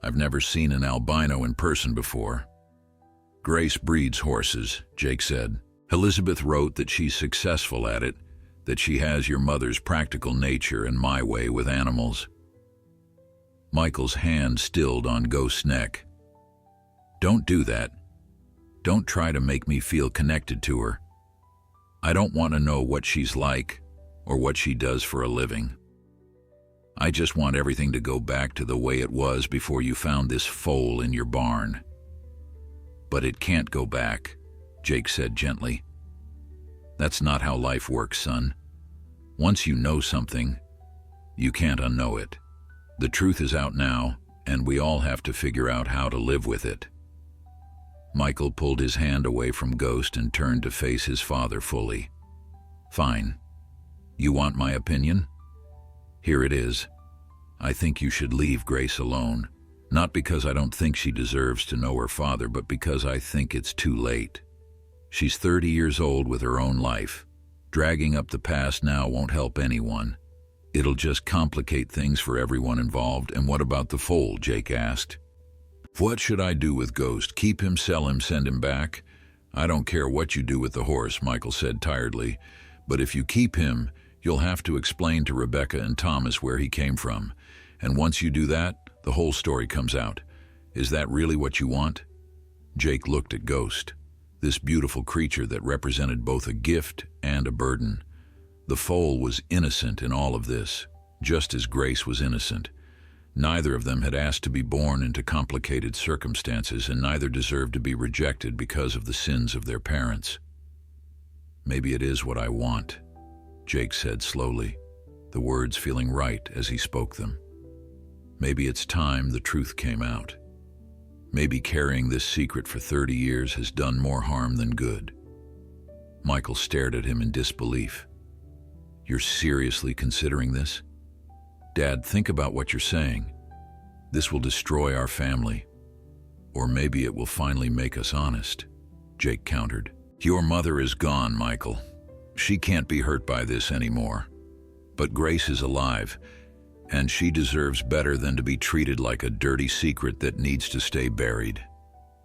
"I've never seen an albino in person before." "Grace breeds horses," Jake said. "Elizabeth wrote that she's successful at it, that she has your mother's practical nature and my way with animals." Michael's hand stilled on Ghost's neck. "Don't do that. Don't try to make me feel connected to her. I don't want to know what she's like or what she does for a living. I just want everything to go back to the way it was before you found this foal in your barn." "But it can't go back," Jake said gently. "That's not how life works, son. Once you know something, you can't unknow it. The truth is out now, and we all have to figure out how to live with it." Michael pulled his hand away from Ghost and turned to face his father fully. "Fine. You want my opinion? Here it is. I think you should leave Grace alone. Not because I don't think she deserves to know her father, but because I think it's too late. She's 30 years old with her own life. Dragging up the past now won't help anyone. It'll just complicate things for everyone involved." "And what about the foal?" Jake asked. What should I do with Ghost? Keep him, sell him, send him back? I don't care what you do with the horse, Michael said tiredly. But if you keep him, you'll have to explain to Rebecca and Thomas where he came from. And once you do that, the whole story comes out. Is that really what you want? Jake looked at Ghost, this beautiful creature that represented both a gift and a burden. The foal was innocent in all of this, just as Grace was innocent. Neither of them had asked to be born into complicated circumstances, and neither deserved to be rejected because of the sins of their parents. Maybe it is what I want, Jake said slowly, the words feeling right as he spoke them. Maybe it's time the truth came out. Maybe carrying this secret for 30 years has done more harm than good. Michael stared at him in disbelief. You're seriously considering this? Dad, think about what you're saying. This will destroy our family. Or maybe it will finally make us honest, Jake countered. Your mother is gone, Michael. She can't be hurt by this anymore. But Grace is alive, and she deserves better than to be treated like a dirty secret that needs to stay buried.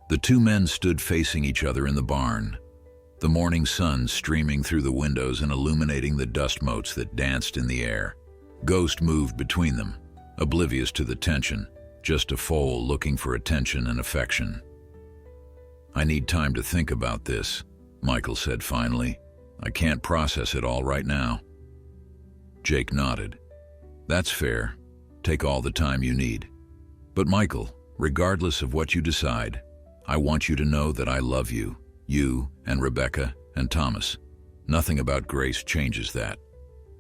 The two men stood facing each other in the barn, the morning sun streaming through the windows and illuminating the dust motes that danced in the air. Ghost moved between them, oblivious to the tension, just a foal looking for attention and affection. I need time to think about this, Michael said finally. I can't process it all right now. Jake nodded. That's fair. Take all the time you need. But Michael, regardless of what you decide, I want you to know that I love you, you and Rebecca and Thomas. Nothing about Grace changes that.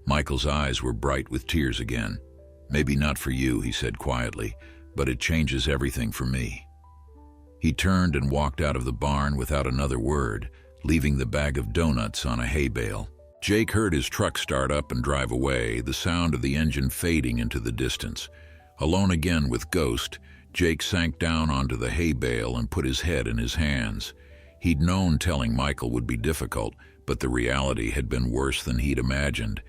Michael's eyes were bright with tears again. Maybe not for you, he said quietly, but it changes everything for me. He turned and walked out of the barn without another word, leaving the bag of donuts on a hay bale. Jake heard his truck start up and drive away, the sound of the engine fading into the distance. Alone again with Ghost, Jake sank down onto the hay bale and put his head in his hands. He'd known telling Michael would be difficult, but the reality had been worse than he'd imagined.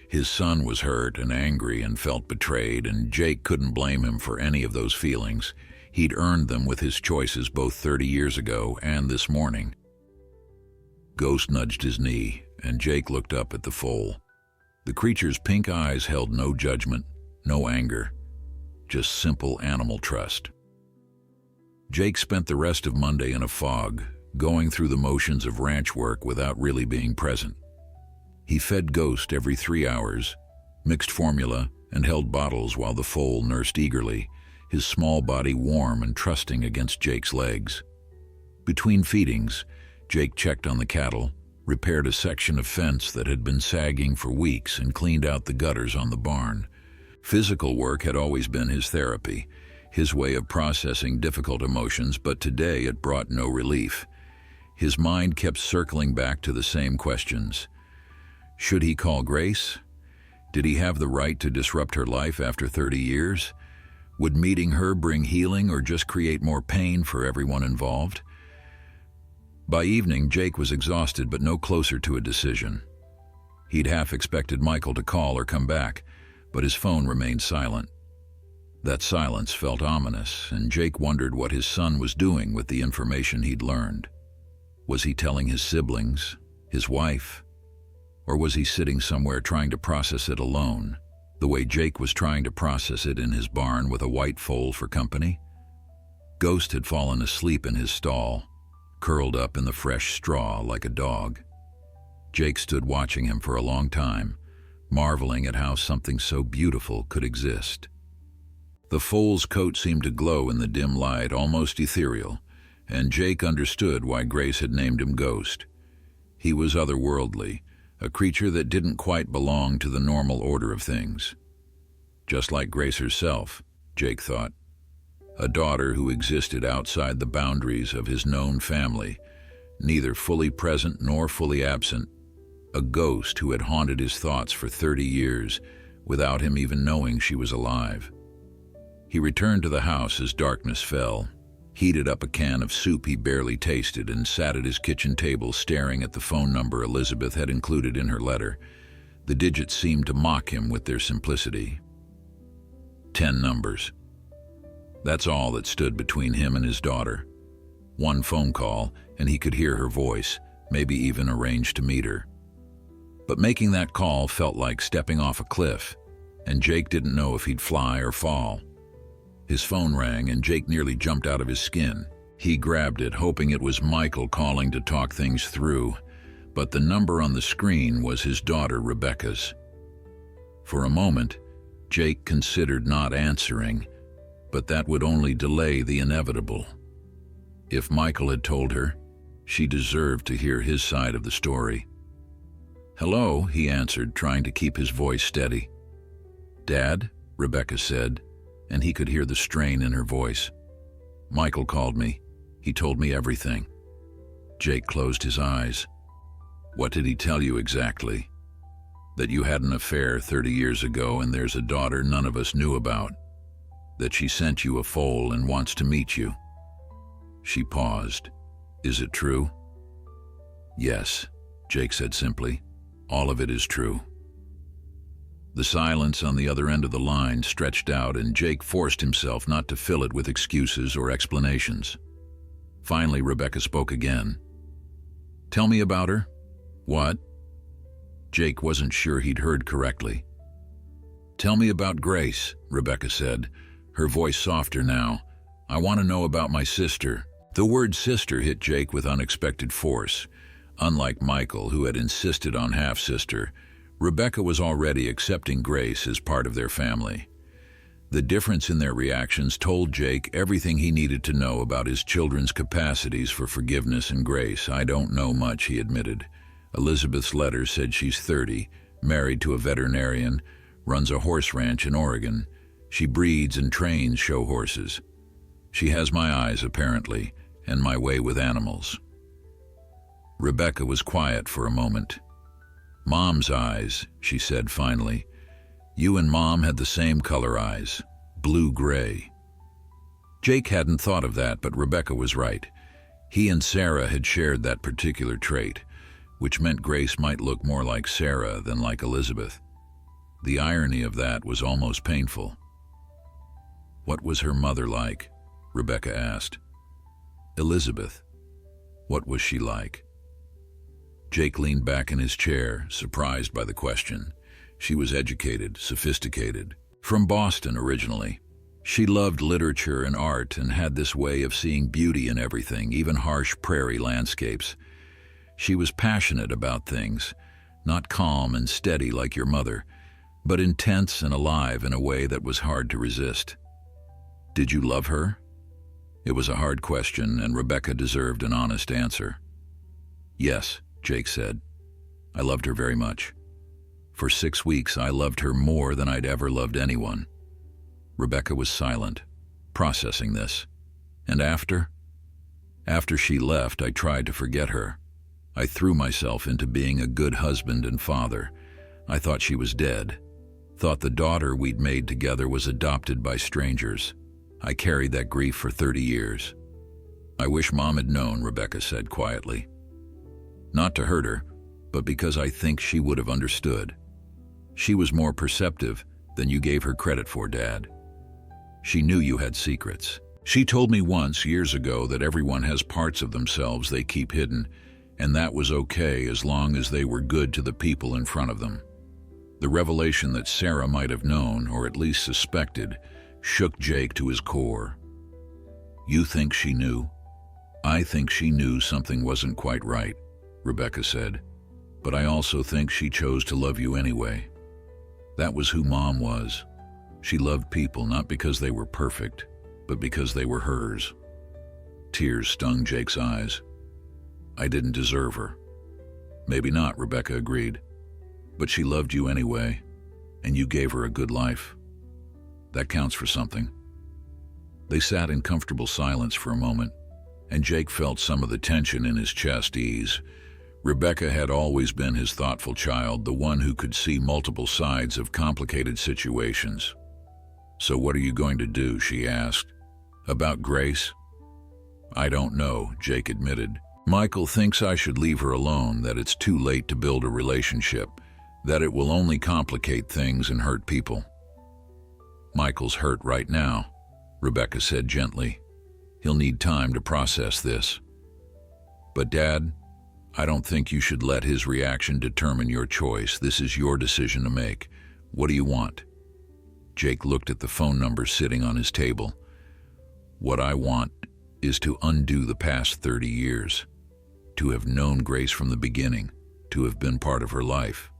His son was hurt and angry and felt betrayed, and Jake couldn't blame him for any of those feelings. He'd earned them with his choices both 30 years ago and this morning. Ghost nudged his knee, and Jake looked up at the foal. The creature's pink eyes held no judgment, no anger, just simple animal trust. Jake spent the rest of Monday in a fog, going through the motions of ranch work without really being present. He fed Ghost every 3 hours, mixed formula, and held bottles while the foal nursed eagerly, his small body warm and trusting against Jake's legs. Between feedings, Jake checked on the cattle, repaired a section of fence that had been sagging for weeks, and cleaned out the gutters on the barn. Physical work had always been his therapy, his way of processing difficult emotions, but today it brought no relief. His mind kept circling back to the same questions. Should he call Grace? Did he have the right to disrupt her life after 30 years? Would meeting her bring healing or just create more pain for everyone involved? By evening, Jake was exhausted but no closer to a decision. He'd half expected Michael to call or come back, but his phone remained silent. That silence felt ominous, and Jake wondered what his son was doing with the information he'd learned. Was he telling his siblings, his wife? Or was he sitting somewhere trying to process it alone, the way Jake was trying to process it in his barn with a white foal for company? Ghost had fallen asleep in his stall, curled up in the fresh straw like a dog. Jake stood watching him for a long time, marveling at how something so beautiful could exist. The foal's coat seemed to glow in the dim light, almost ethereal, and Jake understood why Grace had named him Ghost. He was otherworldly, a creature that didn't quite belong to the normal order of things. Just like Grace herself, Jake thought. A daughter who existed outside the boundaries of his known family, neither fully present nor fully absent. A ghost who had haunted his thoughts for 30 years, without him even knowing she was alive. He returned to the house as darkness fell, heated up a can of soup he barely tasted, and sat at his kitchen table staring at the phone number Elizabeth had included in her letter. The digits seemed to mock him with their simplicity. 10 numbers. That's all that stood between him and his daughter. One phone call, and he could hear her voice, maybe even arrange to meet her. But making that call felt like stepping off a cliff, and Jake didn't know if he'd fly or fall. His phone rang, and Jake nearly jumped out of his skin. He grabbed it, hoping it was Michael calling to talk things through, but the number on the screen was his daughter Rebecca's. For a moment, Jake considered not answering, but that would only delay the inevitable. If Michael had told her, she deserved to hear his side of the story. "Hello," he answered, trying to keep his voice steady. "Dad," Rebecca said, and he could hear the strain in her voice. "Michael called me. He told me everything." Jake closed his eyes. "What did he tell you exactly?" "That you had an affair 30 years ago and there's a daughter none of us knew about. That she sent you a foal and wants to meet you." She paused. "Is it true?" "Yes," Jake said simply. "All of it is true." The silence on the other end of the line stretched out, and Jake forced himself not to fill it with excuses or explanations. Finally, Rebecca spoke again. "Tell me about her." "What?" Jake wasn't sure he'd heard correctly. "Tell me about Grace," Rebecca said, her voice softer now. "I want to know about my sister." The word sister hit Jake with unexpected force. Unlike Michael, who had insisted on half-sister, Rebecca was already accepting Grace as part of their family. The difference in their reactions told Jake everything he needed to know about his children's capacities for forgiveness and grace. "I don't know much," he admitted. "Elizabeth's letter said she's 30, married to a veterinarian, runs a horse ranch in Oregon. She breeds and trains show horses. She has my eyes, apparently, and my way with animals." Rebecca was quiet for a moment. "Mom's eyes," she said finally. "You and Mom had the same color eyes, blue-gray." Jake hadn't thought of that, but Rebecca was right. He and Sarah had shared that particular trait, which meant Grace might look more like Sarah than like Elizabeth. The irony of that was almost painful. "What was her mother like?" Rebecca asked. "Elizabeth. What was she like?" Jake leaned back in his chair, surprised by the question. She was educated, sophisticated. From Boston originally. She loved literature and art and had this way of seeing beauty in everything, even harsh prairie landscapes. She was passionate about things, not calm and steady like your mother, but intense and alive in a way that was hard to resist. "Did you love her?" It was a hard question, and Rebecca deserved an honest answer. "Yes," Jake said. "I loved her very much. For 6 weeks, I loved her more than I'd ever loved anyone." Rebecca was silent, processing this. "And after? After she left, I tried to forget her. I threw myself into being a good husband and father. I thought she was dead. Thought the daughter we'd made together was adopted by strangers. I carried that grief for 30 years. I wish Mom had known," Rebecca said quietly. "Not to hurt her, but because I think she would have understood. She was more perceptive than you gave her credit for, Dad. She knew you had secrets. She told me once, years ago, that everyone has parts of themselves they keep hidden, and that was okay as long as they were good to the people in front of them." The revelation that Sarah might have known, or at least suspected, shook Jake to his core. "You think she knew?" "I think she knew something wasn't quite right," Rebecca said. "But I also think she chose to love you anyway. That was who Mom was. She loved people not because they were perfect, but because they were hers." Tears stung Jake's eyes. "I didn't deserve her." "Maybe not," Rebecca agreed. "But she loved you anyway, and you gave her a good life. That counts for something." They sat in comfortable silence for a moment, and Jake felt some of the tension in his chest ease. Rebecca had always been his thoughtful child, the one who could see multiple sides of complicated situations. "So what are you going to do?" she asked. "About Grace?" "I don't know," Jake admitted. "Michael thinks I should leave her alone, that it's too late to build a relationship, that it will only complicate things and hurt people." "Michael's hurt right now," Rebecca said gently. He'll need time to process this. But Dad, I don't think you should let his reaction determine your choice. This is your decision to make. What do you want? Jake looked at the phone number sitting on his table. What I want is to undo the past 30 years, to have known Grace from the beginning, to have been part of her life.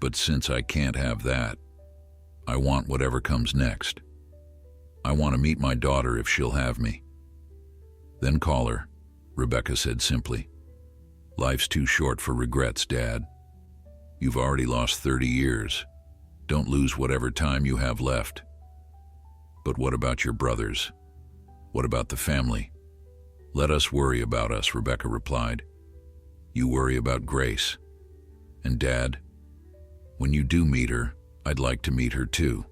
But since I can't have that, I want whatever comes next. I want to meet my daughter if she'll have me. Then call her, Rebecca said simply. Life's too short for regrets, Dad. You've already lost 30 years. Don't lose whatever time you have left. But what about your brothers? What about the family? Let us worry about us, Rebecca replied. You worry about Grace. And Dad, when you do meet her, I'd like to meet her too.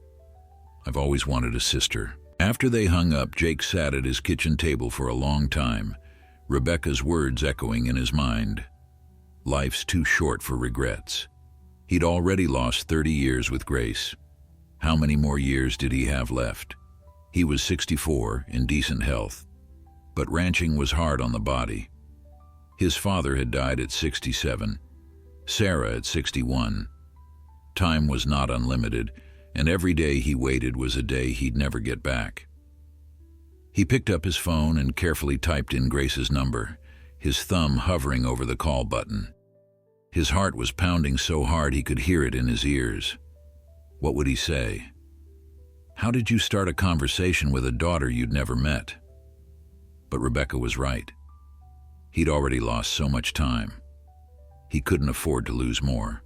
I've always wanted a sister. After they hung up, Jake sat at his kitchen table for a long time, Rebecca's words echoing in his mind. Life's too short for regrets. He'd already lost 30 years with Grace. How many more years did he have left? He was 64, in decent health. But ranching was hard on the body. His father had died at 67, Sarah at 61. Time was not unlimited, and every day he waited was a day he'd never get back. He picked up his phone and carefully typed in Grace's number, his thumb hovering over the call button. His heart was pounding so hard he could hear it in his ears. What would he say? How did you start a conversation with a daughter you'd never met? But Rebecca was right. He'd already lost so much time. He couldn't afford to lose more.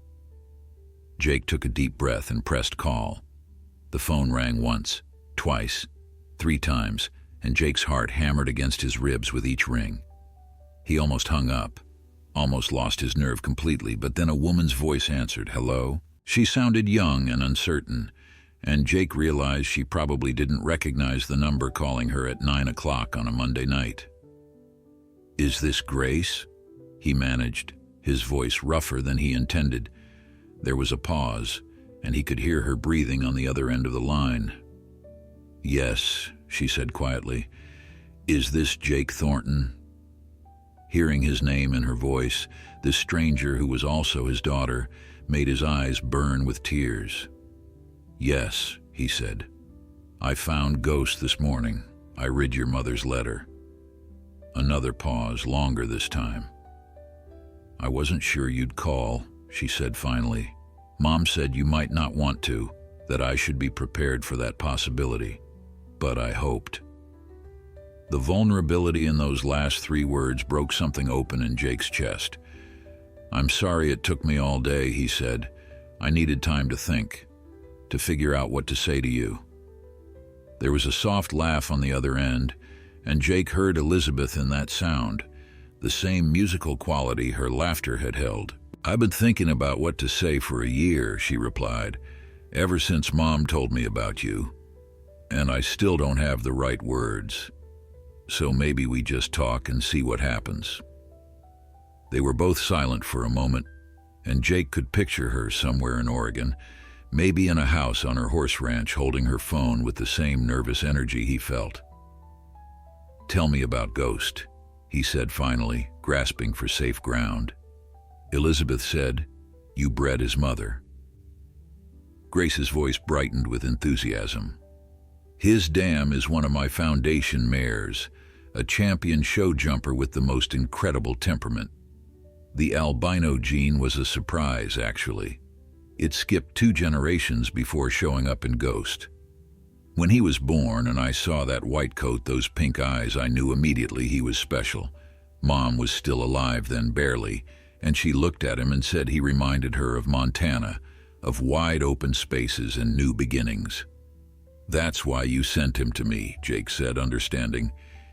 Jake took a deep breath and pressed call. The phone rang once, twice, 3 times, and Jake's heart hammered against his ribs with each ring. He almost hung up, almost lost his nerve completely, but then a woman's voice answered, "Hello?" She sounded young and uncertain, and Jake realized she probably didn't recognize the number calling her at 9 o'clock on a Monday night. "Is this Grace?" he managed, his voice rougher than he intended. There was a pause, and he could hear her breathing on the other end of the line. "Yes," she said quietly. "Is this Jake Thornton?" Hearing his name in her voice, this stranger, who was also his daughter, made his eyes burn with tears. "Yes," he said. "I found Ghost this morning. I read your mother's letter." Another pause, longer this time. "I wasn't sure you'd call," she said finally. "Mom said you might not want to, that I should be prepared for that possibility. But I hoped." The vulnerability in those last 3 words broke something open in Jake's chest. "I'm sorry it took me all day," he said. "I needed time to think, to figure out what to say to you." There was a soft laugh on the other end, and Jake heard Elizabeth in that sound, the same musical quality her laughter had held. "I've been thinking about what to say for a year," she replied, "ever since Mom told me about you. And I still don't have the right words. So maybe we just talk and see what happens." They were both silent for a moment, and Jake could picture her somewhere in Oregon, maybe in a house on her horse ranch, holding her phone with the same nervous energy he felt. "Tell me about Ghost," he said finally, grasping for safe ground. Elizabeth said, "You bred his mother." Grace's voice brightened with enthusiasm. "His dam is one of my foundation mares, a champion show jumper with the most incredible temperament. The albino gene was a surprise, actually. It skipped 2 generations before showing up in Ghost. When he was born and I saw that white coat, those pink eyes, I knew immediately he was special. Mom was still alive then, barely, and she looked at him and said he reminded her of Montana, of wide open spaces and new beginnings." "That's why you sent him to me," Jake said, understanding.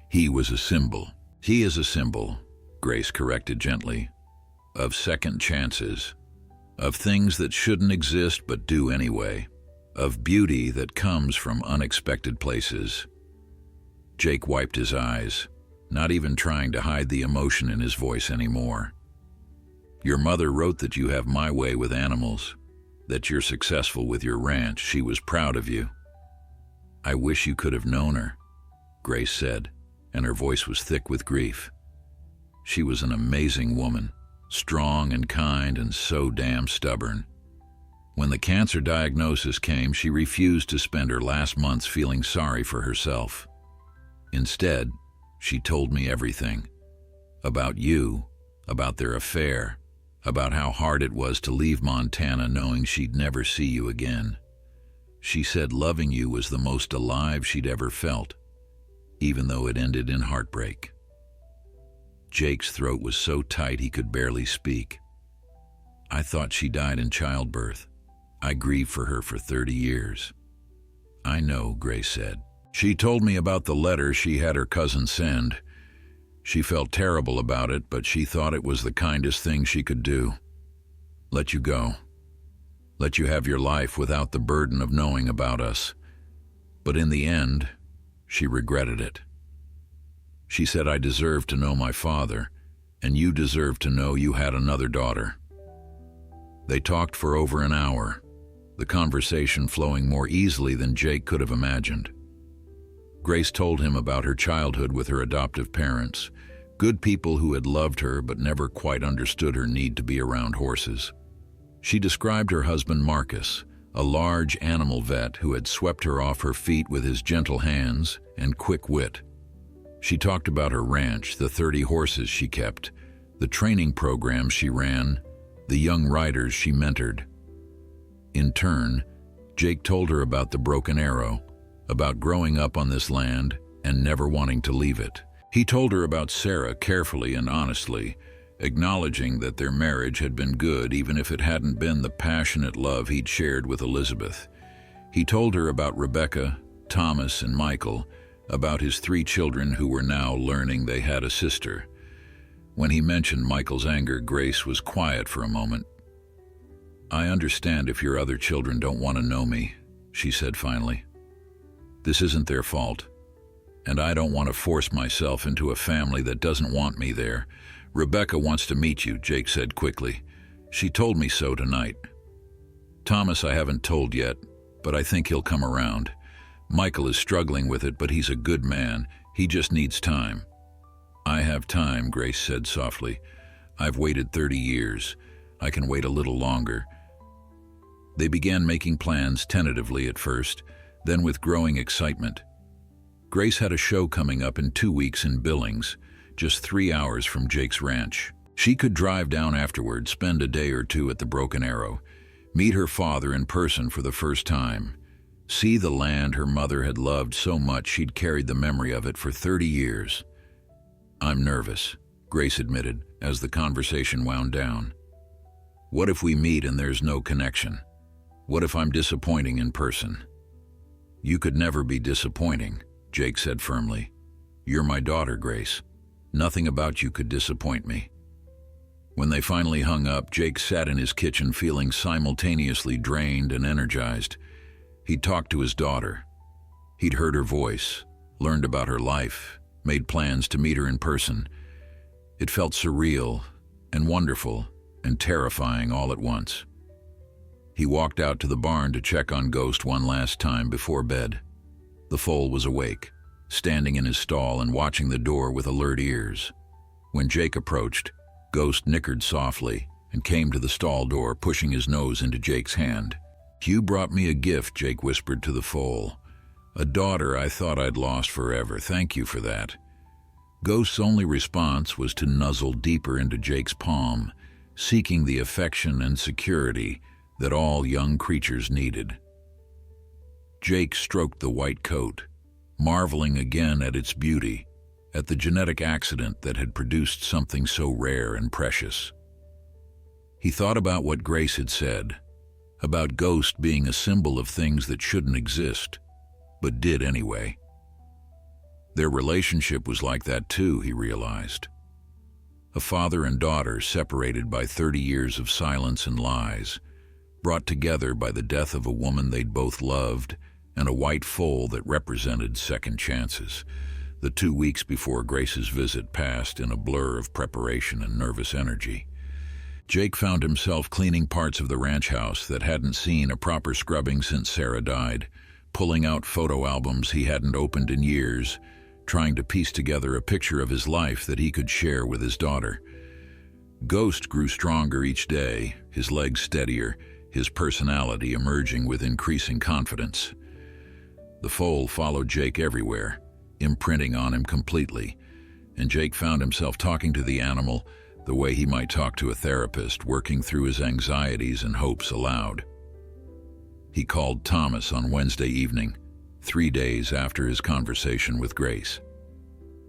"He was a symbol." "He is a symbol," Grace corrected gently, "of second chances, of things that shouldn't exist but do anyway, of beauty that comes from unexpected places." Jake wiped his eyes, not even trying to hide the emotion in his voice anymore. "Your mother wrote that you have my way with animals, that you're successful with your ranch. She was proud of you." I wish you could have known her, Grace said, and her voice was thick with grief. She was an amazing woman, strong and kind and so damn stubborn. When the cancer diagnosis came, she refused to spend her last months feeling sorry for herself. Instead, she told me everything. About you, about their affair, about how hard it was to leave Montana knowing she'd never see you again. She said loving you was the most alive she'd ever felt, even though it ended in heartbreak. Jake's throat was so tight he could barely speak. I thought she died in childbirth. I grieved for her for 30 years. I know, Grace said. She told me about the letter she had her cousin send. She felt terrible about it, but she thought it was the kindest thing she could do. Let you go. Let you have your life without the burden of knowing about us. But in the end, she regretted it. She said I deserved to know my father, and you deserved to know you had another daughter. They talked for over an hour, the conversation flowing more easily than Jake could have imagined. Grace told him about her childhood with her adoptive parents, good people who had loved her but never quite understood her need to be around horses. She described her husband Marcus, a large animal vet who had swept her off her feet with his gentle hands and quick wit. She talked about her ranch, the 30 horses she kept, the training programs she ran, the young riders she mentored. In turn, Jake told her about the Broken Arrow, about growing up on this land and never wanting to leave it. He told her about Sarah carefully and honestly, acknowledging that their marriage had been good even if it hadn't been the passionate love he'd shared with Elizabeth. He told her about Rebecca, Thomas, and Michael, about his 3 children who were now learning they had a sister. When he mentioned Michael's anger, Grace was quiet for a moment. I understand if your other children don't want to know me, she said finally. This isn't their fault, and I don't want to force myself into a family that doesn't want me there. Rebecca wants to meet you, Jake said quickly. She told me so tonight. Thomas I haven't told yet, but I think he'll come around. Michael is struggling with it, but he's a good man. He just needs time. I have time, Grace said softly. I've waited 30 years. I can wait a little longer. They began making plans tentatively at first, then with growing excitement. Grace had a show coming up in 2 weeks in Billings, just 3 hours from Jake's ranch. She could drive down afterward, spend a day or 2 at the Broken Arrow, meet her father in person for the first time, see the land her mother had loved so much she'd carried the memory of it for 30 years. I'm nervous, Grace admitted as the conversation wound down. What if we meet and there's no connection? What if I'm disappointing in person? You could never be disappointing, Jake said firmly. You're my daughter, Grace. Nothing about you could disappoint me. When they finally hung up, Jake sat in his kitchen feeling simultaneously drained and energized. He'd talked to his daughter. He'd heard her voice, learned about her life, made plans to meet her in person. It felt surreal and wonderful and terrifying all at once. He walked out to the barn to check on Ghost one last time before bed. The foal was awake, standing in his stall and watching the door with alert ears. When Jake approached, Ghost nickered softly and came to the stall door, pushing his nose into Jake's hand. You brought me a gift, Jake whispered to the foal. A daughter I thought I'd lost forever. Thank you for that. Ghost's only response was to nuzzle deeper into Jake's palm, seeking the affection and security that all young creatures needed. Jake stroked the white coat, marveling again at its beauty, at the genetic accident that had produced something so rare and precious. He thought about what Grace had said, about Ghost being a symbol of things that shouldn't exist, but did anyway. Their relationship was like that too, he realized. A father and daughter separated by 30 years of silence and lies, brought together by the death of a woman they'd both loved and a white foal that represented second chances. The 2 weeks before Grace's visit passed in a blur of preparation and nervous energy. Jake found himself cleaning parts of the ranch house that hadn't seen a proper scrubbing since Sarah died, pulling out photo albums he hadn't opened in years, trying to piece together a picture of his life that he could share with his daughter. Ghost grew stronger each day, his legs steadier, his personality emerging with increasing confidence. The foal followed Jake everywhere, imprinting on him completely, and Jake found himself talking to the animal the way he might talk to a therapist, working through his anxieties and hopes aloud. He called Thomas on Wednesday evening, 3 days after his conversation with Grace.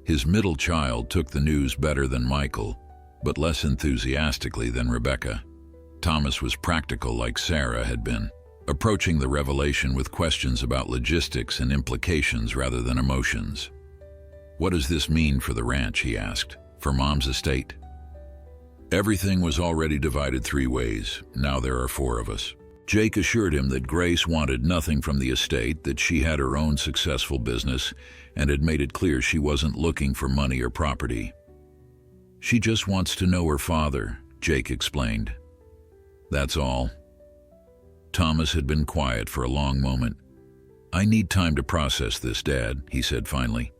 His middle child took the news better than Michael, but less enthusiastically than Rebecca. Thomas was practical like Sarah had been, approaching the revelation with questions about logistics and implications rather than emotions. "What does this mean for the ranch?" he asked. "For Mom's estate?" Everything was already divided 3 ways. Now there are 4 of us. Jake assured him that Grace wanted nothing from the estate, that she had her own successful business, and had made it clear she wasn't looking for money or property. "She just wants to know her father," Jake explained. "That's all." Thomas had been quiet for a long moment. "I need time to process this, Dad," he said finally.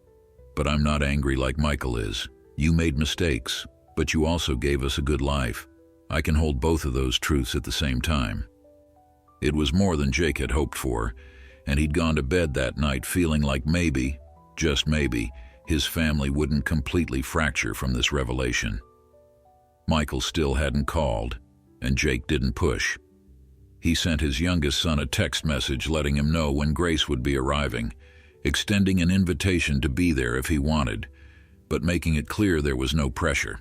"But I'm not angry like Michael is. You made mistakes, but you also gave us a good life. I can hold both of those truths at the same time." It was more than Jake had hoped for, and he'd gone to bed that night feeling like maybe, just maybe, his family wouldn't completely fracture from this revelation. Michael still hadn't called, and Jake didn't push. He sent his youngest son a text message letting him know when Grace would be arriving, extending an invitation to be there if he wanted, but making it clear there was no pressure.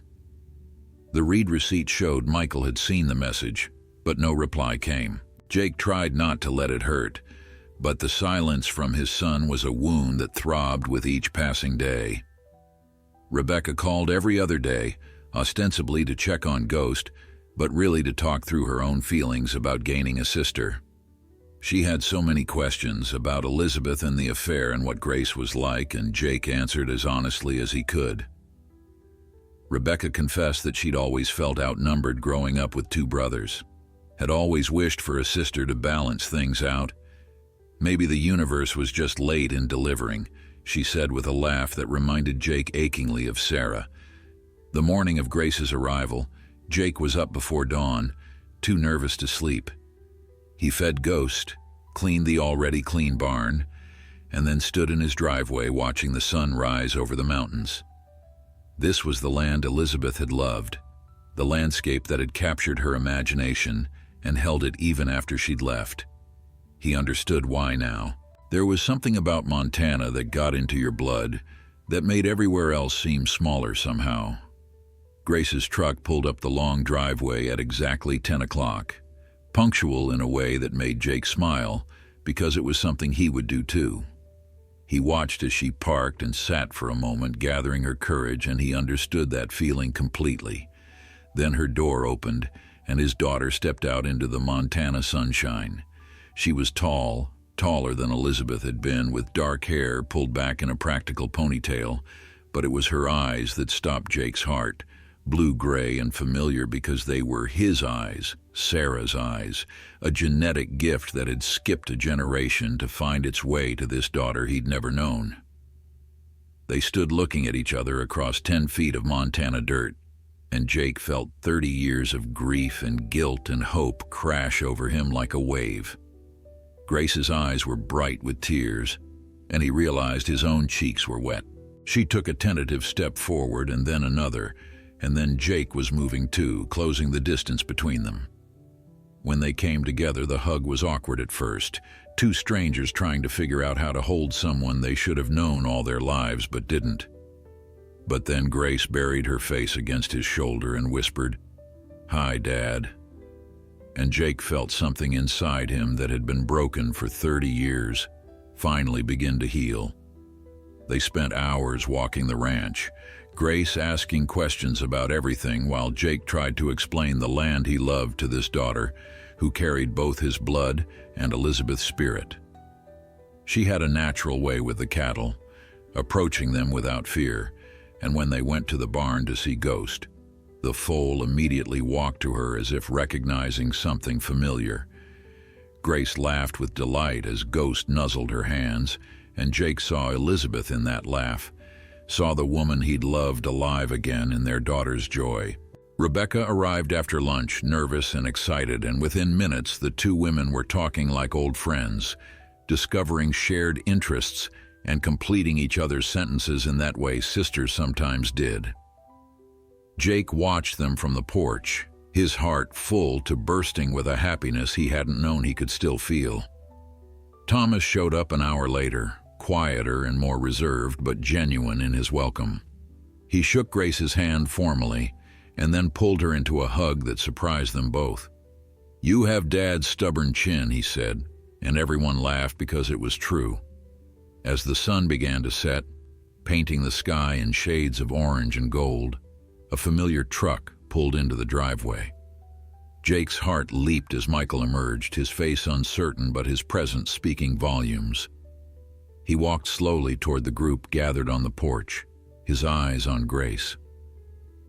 The read receipt showed Michael had seen the message, but no reply came. Jake tried not to let it hurt, but the silence from his son was a wound that throbbed with each passing day. Rebecca called every other day, ostensibly to check on Ghost, but really to talk through her own feelings about gaining a sister. She had so many questions about Elizabeth and the affair and what Grace was like, and Jake answered as honestly as he could. Rebecca confessed that she'd always felt outnumbered growing up with 2 brothers, had always wished for a sister to balance things out. Maybe the universe was just late in delivering, she said with a laugh that reminded Jake achingly of Sarah. The morning of Grace's arrival, Jake was up before dawn, too nervous to sleep. He fed Ghost, cleaned the already clean barn, and then stood in his driveway watching the sun rise over the mountains. This was the land Elizabeth had loved, the landscape that had captured her imagination and held it even after she'd left. He understood why now. There was something about Montana that got into your blood, that made everywhere else seem smaller somehow. Grace's truck pulled up the long driveway at exactly 10 o'clock, punctual in a way that made Jake smile, because it was something he would do too. He watched as she parked and sat for a moment, gathering her courage, and he understood that feeling completely. Then her door opened, and his daughter stepped out into the Montana sunshine. She was tall, taller than Elizabeth had been, with dark hair pulled back in a practical ponytail, but it was her eyes that stopped Jake's heart, blue-gray and familiar because they were his eyes, Sarah's eyes, a genetic gift that had skipped a generation to find its way to this daughter he'd never known. They stood looking at each other across 10 feet of Montana dirt, and Jake felt 30 years of grief and guilt and hope crash over him like a wave. Grace's eyes were bright with tears, and he realized his own cheeks were wet. She took a tentative step forward and then another, and then Jake was moving too, closing the distance between them. When they came together, the hug was awkward at first, 2 strangers trying to figure out how to hold someone they should have known all their lives but didn't. But then Grace buried her face against his shoulder and whispered, "Hi, Dad." And Jake felt something inside him that had been broken for 30 years finally begin to heal. They spent hours walking the ranch, Grace asking questions about everything while Jake tried to explain the land he loved to this daughter, who carried both his blood and Elizabeth's spirit. She had a natural way with the cattle, approaching them without fear, and when they went to the barn to see Ghost, the foal immediately walked to her as if recognizing something familiar. Grace laughed with delight as Ghost nuzzled her hands, and Jake saw Elizabeth in that laugh, saw the woman he'd loved alive again in their daughter's joy. Rebecca arrived after lunch, nervous and excited, and within minutes the two women were talking like old friends, discovering shared interests and completing each other's sentences in that way sisters sometimes did. Jake watched them from the porch, his heart full to bursting with a happiness he hadn't known he could still feel. Thomas showed up an hour later, quieter and more reserved but genuine in his welcome. He shook Grace's hand formally and then pulled her into a hug that surprised them both. "You have Dad's stubborn chin," he said, and everyone laughed because it was true. As the sun began to set, painting the sky in shades of orange and gold, a familiar truck pulled into the driveway. Jake's heart leaped as Michael emerged, his face uncertain but his presence speaking volumes. He walked slowly toward the group gathered on the porch, his eyes on Grace.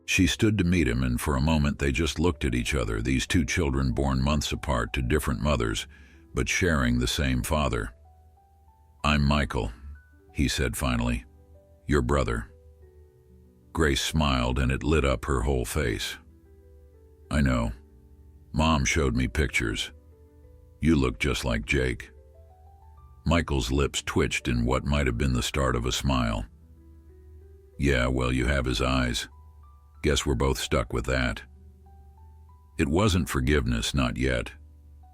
She stood to meet him, and for a moment they just looked at each other, these two children born months apart to different mothers, but sharing the same father. "I'm Michael," he said finally. "Your brother." Grace smiled, and it lit up her whole face. "I know. Mom showed me pictures. You look just like Jake." Michael's lips twitched in what might have been the start of a smile. "Yeah, well, you have his eyes. Guess we're both stuck with that." It wasn't forgiveness, not yet,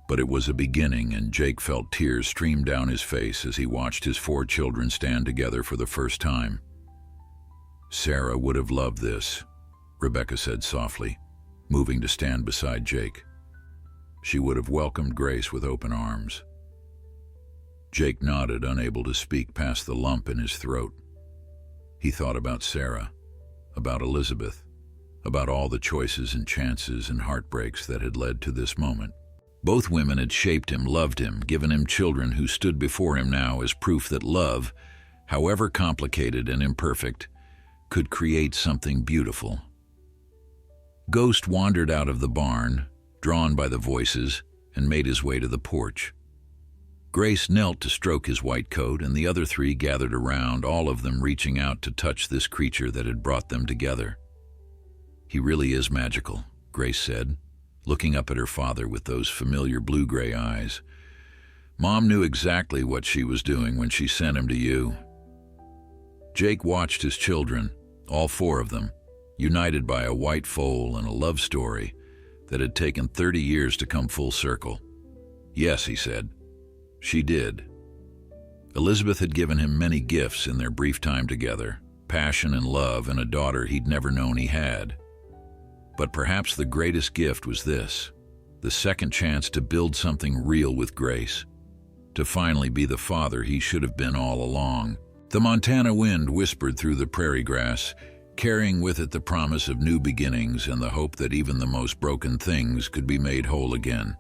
but it was a beginning, and Jake felt tears stream down his face as he watched his 4 children stand together for the first time. "Sarah would have loved this," Rebecca said softly, moving to stand beside Jake. "She would have welcomed Grace with open arms." Jake nodded, unable to speak past the lump in his throat. He thought about Sarah, about Elizabeth, about all the choices and chances and heartbreaks that had led to this moment. Both women had shaped him, loved him, given him children who stood before him now as proof that love, however complicated and imperfect, could create something beautiful. Ghost wandered out of the barn, drawn by the voices, and made his way to the porch. Grace knelt to stroke his white coat, and the other 3 gathered around, all of them reaching out to touch this creature that had brought them together. "He really is magical," Grace said, looking up at her father with those familiar blue-gray eyes. "Mom knew exactly what she was doing when she sent him to you." Jake watched his children, all 4 of them, united by a white foal and a love story that had taken 30 years to come full circle. "Yes," he said, "she did." Elizabeth had given him many gifts in their brief time together, passion and love, and a daughter he'd never known he had. But perhaps the greatest gift was this, the second chance to build something real with Grace, to finally be the father he should have been all along. The Montana wind whispered through the prairie grass, carrying with it the promise of new beginnings and the hope that even the most broken things could be made whole again.